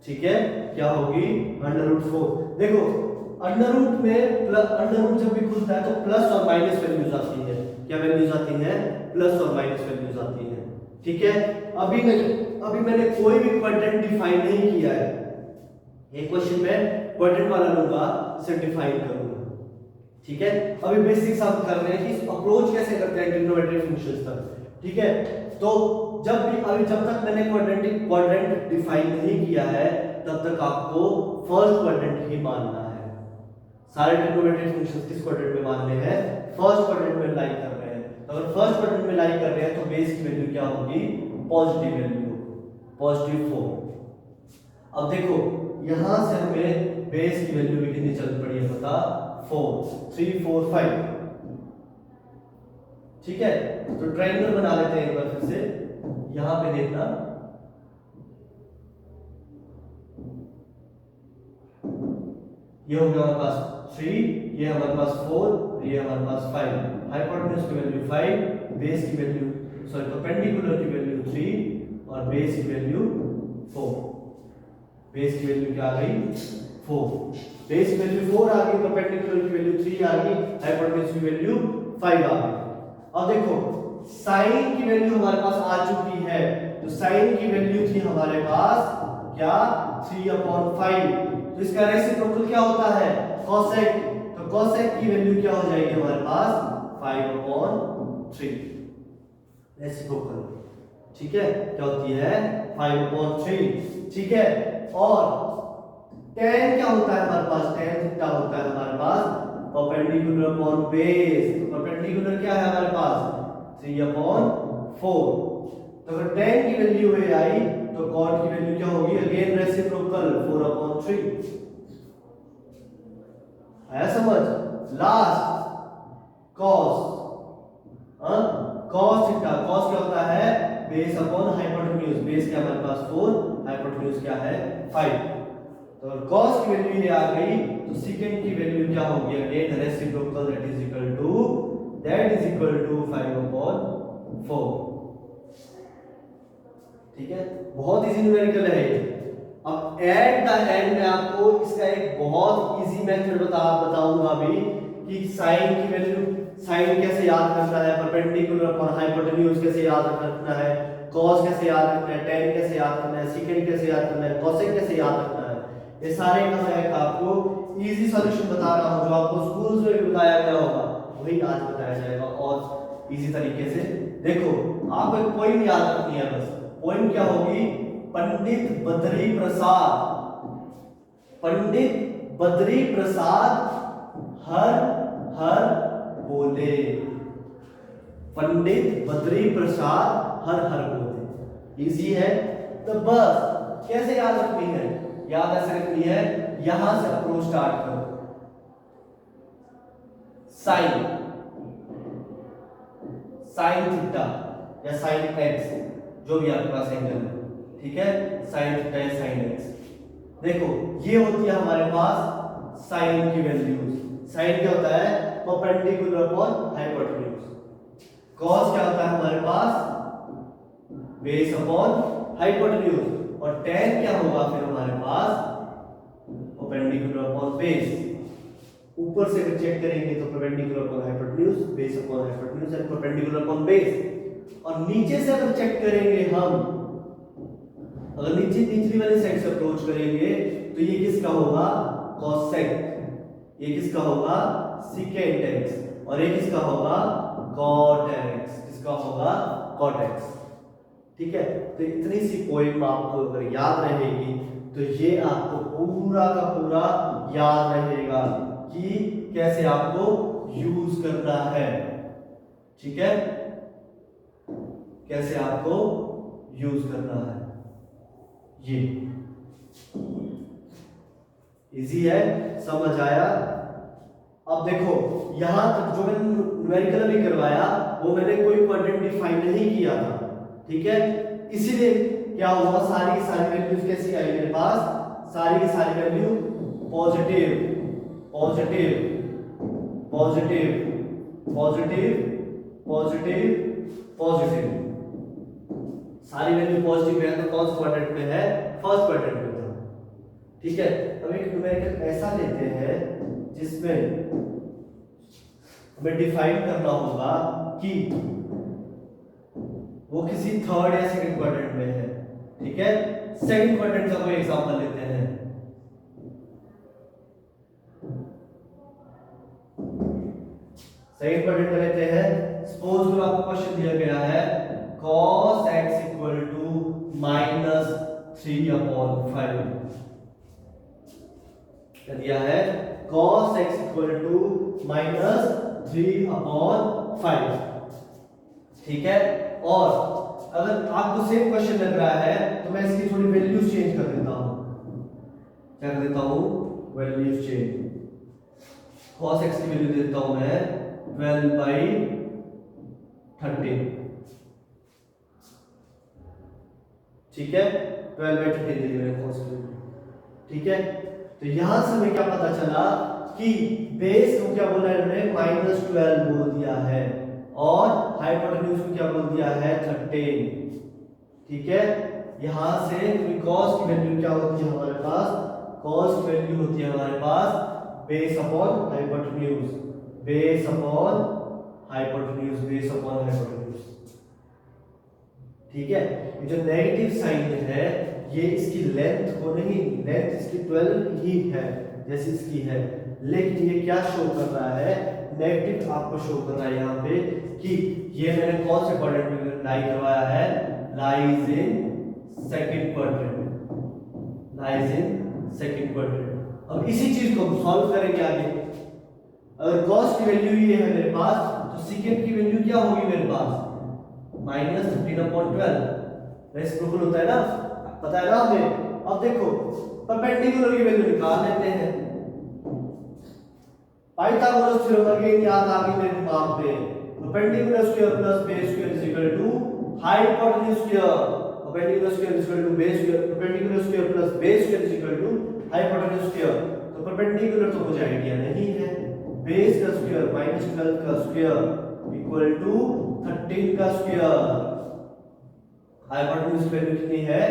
ठीक है, क्या होगी अंडर रूट 4। देखो अंडर रूट में प्लस, अंडर रूट जब भी खुलता है तो प्लस और माइनस वैल्यूज आती है। क्या वैल्यूज आती हैं? प्लस और माइनस वैल्यूज आती हैं। ठीक है, अभी मैंने कोई भी क्वाड्रेंट डिफाइन नहीं किया है। एक क्वेश्चन में क्वाड्रेंट वाला लूंगा, इसे डिफाइन करूंगा। ठीक है, अभी बेसिक्स हम कर रहे हैं कि अप्रोच कैसे करते हैं ट्रिग्नोमेट्रिक फंक्शंस तक। ठीक है, तो जब तक मैंने क्वाड्रेंट डिफाइन नहीं किया है तब तक आपको फर्स्ट क्वाड्रेंट ही मानना है। सारे ट्रिग्नोमेट्रिक फंक्शंस किस क्वाड्रेंट में मानने हैं? फर्स्ट क्वाड्रेंट में लाई कर रहे हैं। तो अगर फर्स्ट क्वाड्रेंट में लाई कर रहे हैं तो बेस की वैल्यू क्या होगी पॉजिटिव वैल्यू, पॉजिटिव 4। अब देखो यहां से हमें बेस की वैल्यू भी कितनी चल पड़ी है पता 4 3 4 5। ठीक है, तो ट्रायंगल बना लेते हैं एक बार फिर से। यहां पे देखना ये हो गया हमारे पास 3, ये हमारे पास 4, ये हमारे पास 5। हाइपोटेन्यूज की वैल्यू 5, बेस की वैल्यू परपेंडिकुलर की वैल्यू 3 और बेस की वैल्यू 4। बेस की वैल्यू क्या आ गई 4। बेस की वैल्यू 4 आ गई, परपेंडिकुलर की वैल्यू 3 आ गई, हाइपोटेन्यूज की वैल्यू 5 आ गई। अब देखो साइन की वैल्यू हमारे पास आ चुकी है, तो साइन की वैल्यू थी हमारे पास क्या 3/5। तो इसका रेसिप्रोकल क्या होता है कोसेक। तो कोसेक की वैल्यू क्या हो जाएगी हमारे पास 5/3 रेसिप्रोकल। ठीक है, क्या होती है 5/3। ठीक है, और tan क्या होता है हमारे पास tan थीटा होता है हमारे पास परपेंडिकुलर अपॉन बेस। तो परपेंडिकुलर क्या है हमारे पास 3/4। तो अगर tan की वैल्यू है आई तो cot की वैल्यू क्या होगी अगेन रेसिप्रोकल 4/3। आया समझ? Last cos, cos theta, cos क्या होता है बेस अपॉन हाइपोटेन्यूज। बेस क्या हमारे पास 4, हाइपोटेन्यूज क्या है 5। तो अगर cos की वैल्यू ये आ गई तो सेकंड की वैल्यू क्या होगी again reciprocal that is equal to 5/4। ठीक है, बहुत इजी न्यूमेरिकल है ये। अब एट द एंड में आपको इसका एक बहुत इजी मेथड बताऊंगा अभी कि साइन की वैल्यू, साइन कैसे याद करना है, परपेंडिकुलर अपॉन हाइपोटेन्यूज कैसे याद रखना है, cos कैसे याद रखना है, tan कैसे याद करना है, सेकंड कैसे याद करना है, cosec कैसे याद रखना है। ये सारे का मैं आपको इजी सॉल्यूशन बता रहा हूं, जो आपको स्कूल्स में भी बताया गया होगा वही आज बताया जाएगा। और इसी तरीके से देखो, आपको एक पॉइंट याद रखनी है बस। पॉइंट क्या होगी? पंडित बद्री प्रसाद, पंडित बद्री प्रसाद हर हर बोले, पंडित बद्री प्रसाद हर हर बोले। इजी है। तो बस कैसे याद रखनी है? याद ऐसे रखनी है, यहां से अप्रोच स्टार्ट करो। साइन, साइन थीटा या साइन एक्स, जो भी आपके पास एंगल है, ठीक है, साइन थीटा या साइन एक्स। देखो ये होती है हमारे पास साइन की वैल्यूज। साइन क्या होता है? Perpendicular upon hypotenuse. कॉस क्या होता है हमारे पास? Base upon hypotenuse. और tan क्या होगा फिर हमारे पास? Perpendicular upon base. ऊपर से अगर चेक करेंगे तो perpendicular upon hypotenuse, base upon hypotenuse and perpendicular upon base. और नीचे से अगर चेक करेंगे हम, अगर निचली वाली साइड से अप्रोच करेंगे तो ये किसका होगा? cosec। ये किसका होगा? secant x। और ये किसका होगा? cot x। किसका होगा? cot x। ठीक है, तो इतनी सी पॉइंट आपको अगर याद रहेगी तो ये आपको पूरा का पूरा याद रहेगा कि कैसे आपको यूज करना है। ठीक है, कैसे आपको यूज करना है, ये इजी है, समझ आया? अब देखो यहां तक जो मैंने न्यूमेरिकल अभी करवाया वो मैंने कोई क्वाड्रेंट डिफाइन नहीं किया था, ठीक है। इसीलिए क्या हुआ, सारी की सारी वैल्यूज कैसी आई मेरे पास? सारी की सारी value positive positive positive positive positive positive, सारी वैल्यू पॉजिटिव है। तो कौन से क्वाड्रेंट में है? फर्स्ट क्वाड्रेंट में था, ठीक है। अब एक न्यूमेरिकल ऐसा लेते हैं जिसमें हमें डिफाइन करना होगा कि वो किसी थर्ड या सेकंड क्वाड्रेंट में है, ठीक है। सेकंड क्वाड्रेंट का कोई एग्जांपल लेते हैं। सेकंड क्वाड्रेंट का लेते हैं। सपोज जो आपको क्वेश्चन दिया गया है cos x इक्वल टू -3/5, क्या दिया है? cos x इक्वल टू -3/5, ठीक है। और अगर आपको सेम क्वेश्चन लग रहा है तो मैं इसकी थोड़ी वैल्यूज चेंज कर देता हूं। क्या कर देता हूं? Values change. cos x की वैल्यू देता हूं मैं 12/13, ठीक है। 12/13 दे दी मैंने cos की वैल्यू, ठीक है। तो यहां से हमें क्या पता चला कि बेस को क्या बोला है हमने? -12 बोल दिया है और हाइपोटेन्यूज को क्या बोल दिया है? 13, ठीक है। यहां से cos की वैल्यू क्या होती है हमारे पास? cos की वैल्यू होती है हमारे पास base upon hypotenuse, base upon hypotenuse, base upon hypotenuse, ठीक है। ये जो नेगेटिव साइन है ये इसकी लेंथ को नहीं, लेंथ इसकी 12 ही है जैसी इसकी है, लेकिन ये क्या शो कर रहा है? नेगेटिव आपको शो कर रहा है यहाँ पे कि ये मैंने कौन से क्वाड्रेंट में लाई करवाया है? Lies in second quadrant, lies in second quadrant. अब इसी चीज को हम सॉल्व करेंगे आगे। अगर cos की वैल्यू ये है मेरे पास तो सेकंड की वैल्यू क्या होगी मेरे पास? -13/12, रेसिप्रोकल होता है ना, पता है ना हमें। अब देखो परपेंडिकुलर की वैल्यू निकाल लेते हैं। पाइथागोरस थ्योरम अगेन याद आ गई मेरे दिमाग पे। Perpendicular square plus base square is equal to hypotenuse square, perpendicular square is equal to base square, perpendicular square plus base square is equal to hypotenuse square. तो परपेंडिकुलर तो मुझे आइडिया नहीं है, बेस का स्क्वायर -12 का स्क्वायर इक्वल टू 13 का स्क्वायर, हाइपोटेन्यूज की वैल्यू कितनी है?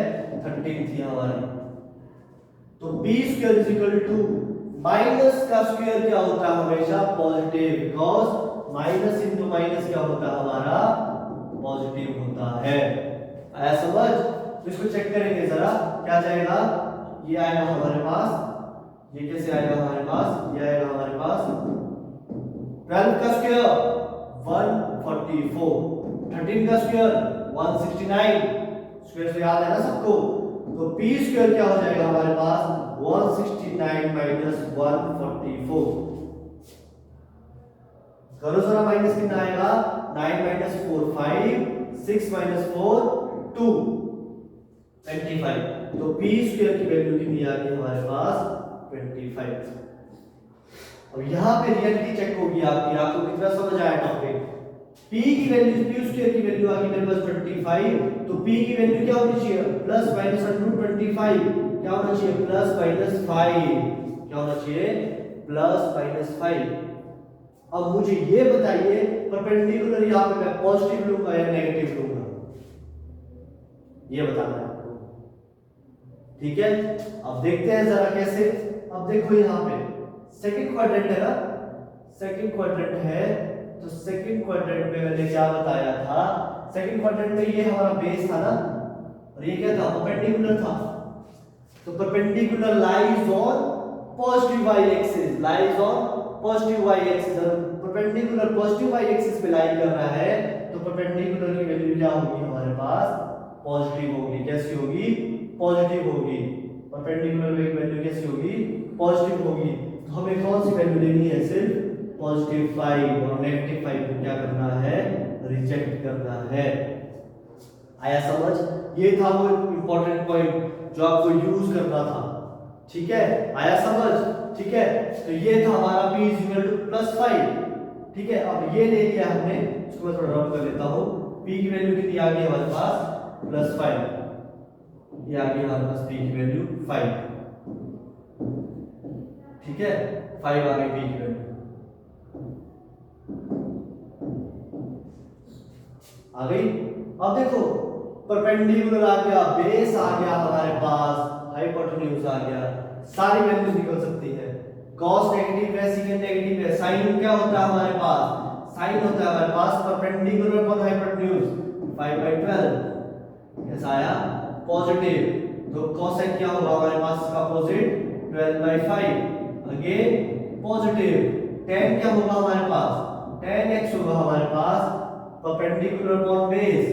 13 थी हमारी। तो b square is equal to minus का स्क्वायर क्या होता है? हमेशा positive, because minus into minus क्या होता है हमारा? पॉजिटिव होता है। आया समझ? तो इसको चेक करेंगे जरा, क्या जाएगा? ये आएगा हमारे पास, ये कैसे आएगा हमारे पास? ये आएगा हमारे पास 12 का स्क्वायर 144। 13 का स्क्वायर 169, स्क्वायर से याद है ना सबको। तो p स्क्वायर क्या हो जाएगा हमारे पास 169 माइनस 144। करो जरा माइनस कितना आएगा 9 माइनस 4 5, 6 माइनस 4 2, 25। तो p स्क्वायर की वैल्यू कितनी आ गई हमारे पास 25। अब यहाँ पे रियलिटी चेक होगी आपकी, आपको कितना समझ आया टॉपिक। p की वैल्यू p स्क्वायर की वैल्यू आ गई मेरे पास 25, तो p की वैल्यू क्या होनी चाहिए प्लस माइनस √25, क्या होना चाहिए प्लस माइनस 5, क्या होना चाहिए प्लस माइनस 5। अब मुझे ये बताइए परपेंडिकुलर यहाँ पे मैं पॉजिटिव लूंगा या नेगेटिव लूंगा, ये बताना है आपको, ठीक है। अब देखते हैं जरा कैसे। अब देखो यहाँ पे सेकंड क्वाड्रेंट है ना, सेकंड क्वाड्रेंट है, तो सेकंड क्वाड्रेंट में मैंने क्या बताया था, सेकंड क्वाड्रेंट में ये हमारा बेस था ना, और ये क्या था परपेंडिकुलर था। तो perpendicular lies on positive y axis, lies on positive y axis. Perpendicular positive y axis पे लाई कर रहा है, तो परपेंडिकुलर की वैल्यू क्या होगी हमारे पास पॉजिटिव होगी। कैसी होगी पॉजिटिव होगी। परपेंडिकुलर की वैल्यू कैसी होगी पॉजिटिव होगी। तो हमें कौन सी वैल्यू लेनी है सिर्फ पॉजिटिव 5, और नेगेटिव 5 को क्या करना है रिजेक्ट करना है। आया समझ। ये था वो इंपॉर्टेंट पॉइंट जो आपको यूज करना था, ठीक है। आया समझ, ठीक है। तो ये था हमारा p +5, ठीक है। अब ये ले लिया हमने, इसको मैं थोड़ा रब कर लेता हूं। p की वैल्यू कितनी आ गई हमारे पास +5, ये आ गई हमारे पास p की वैल्यू 5, ठीक है। 5 आ गई p की वैल्यू, आ गई। अब देखो परपेंडिकुलर आ गया, बेस आ गया हमारे पास, हाइपोटेन्यूज आ गया, सारी वैल्यूज निकल सकती है। cos नेगेटिव है, secant नेगेटिव है, साइन क्या होता है हमारे पास, साइन होता है हमारे पास परपेंडिकुलर अपॉन हाइपोटेन्यूज 5/12, कैसा आया पॉजिटिव। तो cosec क्या होगा हमारे पास इसका अपोजिट 12/5, अगेन पॉजिटिव। tan क्या होगा हमारे पास tan x होगा हमारे पास परपेंडिकुलर अपॉन बेस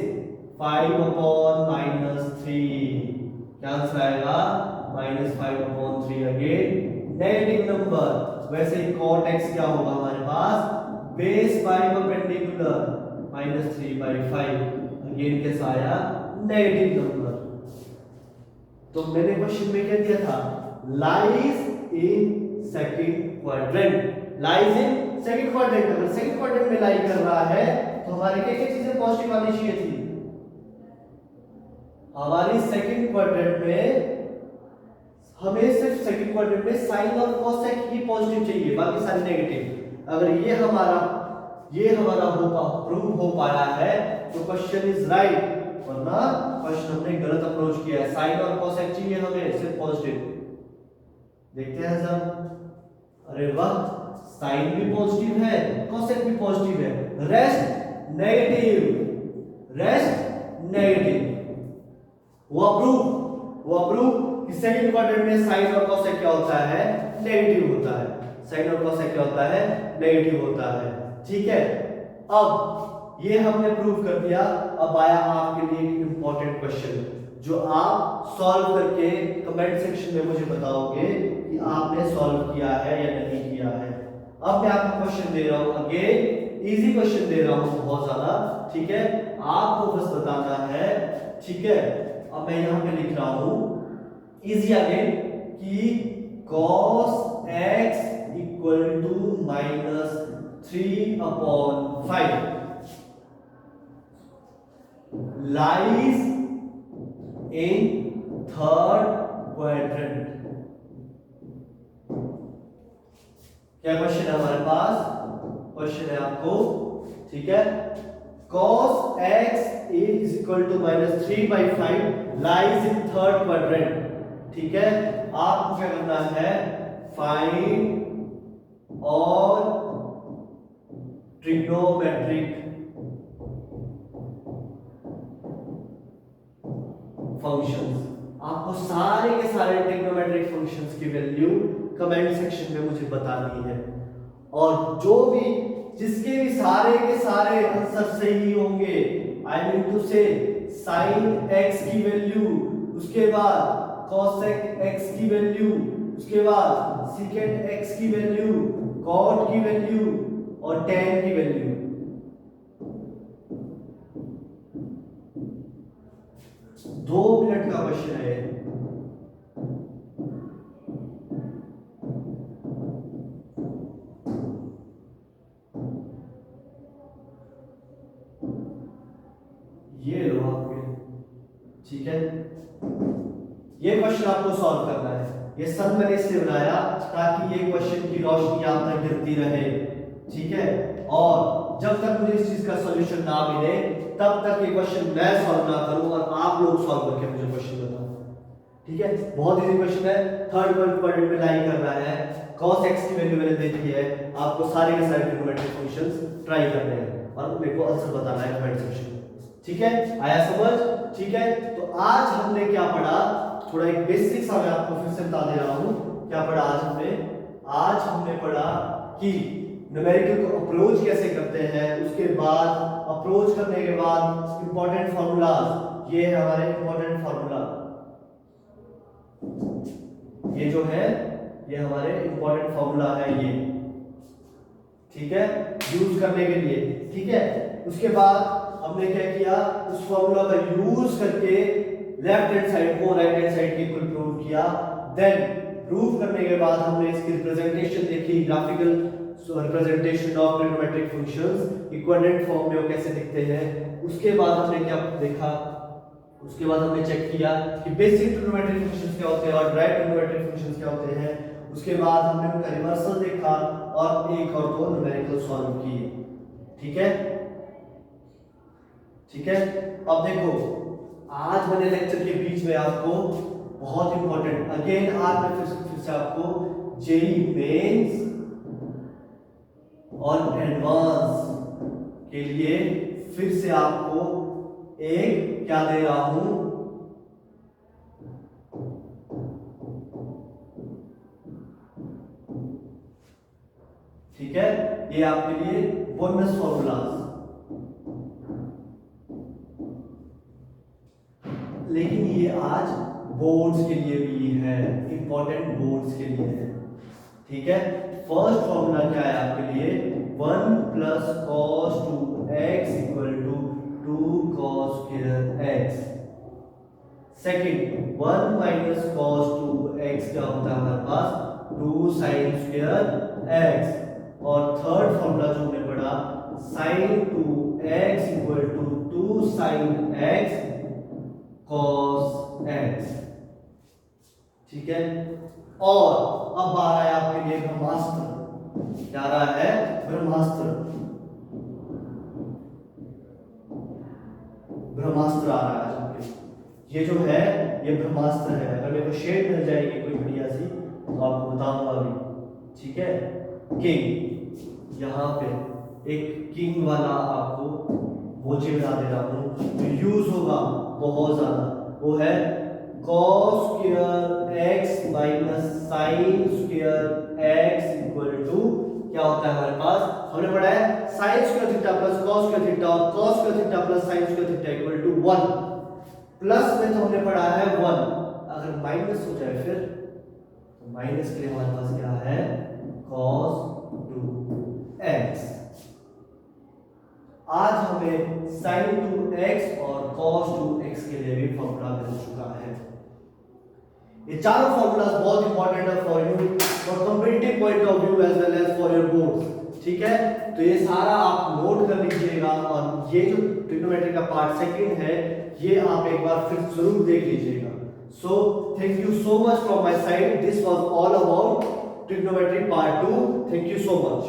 5/-3, क्या आंसर आएगा -5/3। अगेन नेगेटिव नंबर, वैसे ही cot x क्या होगा हमारे पास बेस बाय परपेंडिकुलर -3/5, अगेन कैसा आया नेगेटिव नंबर। तो मैंने क्वेश्चन में क्या दिया था lies in second quadrant, lies in second quadrant. अगर सेकंड क्वाड्रेंट में लाई कर रहा है तो हमारी क्या क्या चीजें पॉजिटिव आनी चाहिए थी, हमारी सेकंड क्वाड्रेंट में हमें सिर्फ सेकंड क्वाड्रेंट में साइन और कोसेक ही पॉजिटिव चाहिए, बाकी सारे नेगेटिव। अगर ये हमारा होगा प्रूव हो पाया है तो क्वेश्चन इज राइट, वरना क्वेश्चन हमने गलत अप्रोच किया है। साइन और कोसेक चाहिए हमें सिर्फ पॉजिटिव। देखते हैं सर, अरे वाह साइन भी पॉजिटिव है कोसेक भी पॉजिटिव है, रेस्ट नेगेटिव, रेस्ट नेगेटिव। वो प्रूव कि सेकंड क्वाड्रेंट में साइन और कोसेक क्या होता है नेगेटिव होता है, साइन और कोसेक क्या होता है नेगेटिव होता है, ठीक है। अब ये हमने प्रूव कर दिया। अब आया आपके लिए एक इंपॉर्टेंट क्वेश्चन जो आप सॉल्व करके कमेंट सेक्शन में मुझे बताओगे कि आपने सॉल्व किया है या नहीं किया है। अब मैं आपको क्वेश्चन दे रहा हूं, अगेन इजी क्वेश्चन दे रहा हूं बहुत ज्यादा, ठीक है। आपको बस बताना है, ठीक है। अब मैं यहां पे लिख रहा हूं इजी अगेन कि cos x = -3/5 lies in third quadrant। क्या क्वेश्चन है हमारे पास, क्वेश्चन है आपको, ठीक है। cos x = -3/5 lies in third quadrant, ठीक है। आपको क्या करना है फाइंड और ट्रिग्नोमेट्रिक फंक्शंस। आपको सारे के सारे ट्रिग्नोमेट्रिक फंक्शंस की वैल्यू कमेंट सेक्शन में मुझे बतानी है, और जो भी जिसके भी सारे के सारे आंसर सही होंगे, आई मीन टू से साइन x की वैल्यू, उसके बाद cosec x की वैल्यू, उसके बाद secant x की वैल्यू, cot की वैल्यू और tan की वैल्यू। 2 मिनट का क्वेश्चन है। ये लो आपके, ठीक है। ये क्वेश्चन आपको सॉल्व करना है। ये सब मैंने इसलिए बनाया ताकि ये क्वेश्चन की रोशनी आप तक गिरती रहे, ठीक है। और जब तक मुझे इस चीज का सॉल्यूशन ना मिले तब तक ये क्वेश्चन मैं सॉल्व ना करूं और आप लोग सॉल्व करके मुझे क्वेश्चन बताओ, ठीक है। बहुत इजी क्वेश्चन है, थर्ड क्वाड्रेंट में लाई करना है। cos x की वैल्यू मैंने दे दी है, आपको सारे के सारे ट्रिग्नोमेट्रिक फंक्शंस ट्राई करने हैं और मेरे को आंसर बताना है कमेंट सेक्शन में, ठीक है। आया समझ, ठीक है। तो आज हमने क्या पढ़ा, थोड़ा एक बेसिक सा मैं आपको फिर से बता दे रहा हूं। क्या पढ़ा आज हमने पढ़ा कि न्यूमेरिकल को अप्रोच कैसे करते हैं, उसके बाद अप्रोच करने के बाद इंपॉर्टेंट फार्मूलाज। ये है हमारे इंपॉर्टेंट फार्मूला, ये जो है ये हमारे इंपॉर्टेंट फार्मूला है ये, ठीक है, यूज करने के लिए, ठीक है। उसके बाद हमने क्या किया, उस फार्मूला का यूज करके लेफ्ट हैंड साइड को राइट हैंड साइड के इक्वल प्रूव किया। देन प्रूव करने के बाद हमने इसकी रिप्रेजेंटेशन देखी, graphical representation of trigonometric functions equivalent form में वो कैसे दिखते हैं। उसके बाद हमने क्या देखा, उसके बाद हमने चेक किया कि बेसिक ट्रिग्नोमेट्रिक फंक्शंस क्या होते हैं और डायरेक्ट ट्रिग्नोमेट्रिक फंक्शंस क्या होते हैं। उसके बाद हमने उनका रिवर्सल देखा और एक और दो न्यूमेरिकल सॉल्व किए, ठीक है, ठीक है। अब देखो आज मैंने लेक्चर के बीच में आपको बहुत इंपॉर्टेंट अगेन आज मैं फिर से आपको जेईई मेंस और एडवांस के लिए फिर से आपको एक क्या दे रहा हूं, ठीक है। ये आपके लिए बोनस फॉर्मूलाज, लेकिन ये आज बोर्ड्स के लिए भी है, इंपॉर्टेंट बोर्ड्स के लिए है, ठीक है। फर्स्ट फॉर्मूला क्या है आपके लिए, 1 + cos 2x = 2 cos square x। Second 1 - cos 2x क्या होता है हमारे पास, 2 sin square x। और थर्ड फॉर्मूला जो हमने पढ़ा sin 2x = 2 sin x cos x, ठीक है। और अब आ रहा है आपके लिए ब्रह्मास्त्र, क्या आ रहा है, ब्रह्मास्त्र, ब्रह्मास्त्र आ रहा है आपके। ये जो है ये ब्रह्मास्त्र है, अगर मेरे को शेड मिल जाएगी कोई बढ़िया सी तो आपको बताऊंगा अभी, ठीक है। किंग, यहाँ पे एक किंग वाला आपको बोझे बना दे रहा हूं जो यूज होगा बहुत ज्यादा, वो है cos square x - sin square x = क्या होता है हमारे पास, हमने पढ़ा है sin square theta + cos square theta और cos square theta + sin square theta = 1। Plus में तो हमने पढ़ा है 1, अगर माइनस हो जाए फिर तो माइनस के लिए हमारे पास क्या है, cos 2x। आज हमें sin 2x और cos 2x के लिए भी फॉर्मूला मिल चुका है। ये चारों फॉर्मूलाज बहुत इंपॉर्टेंट है for you, for competitive point of view as well as for your boards, ठीक है। तो ये सारा आप नोट कर लीजिएगा और ये जो ट्रिग्नोमेट्री का पार्ट सेकंड है ये आप एक बार फिर जरूर देख लीजिएगा। So thank you so much from my side, this was all about trigonometry part 2। Thank you so much.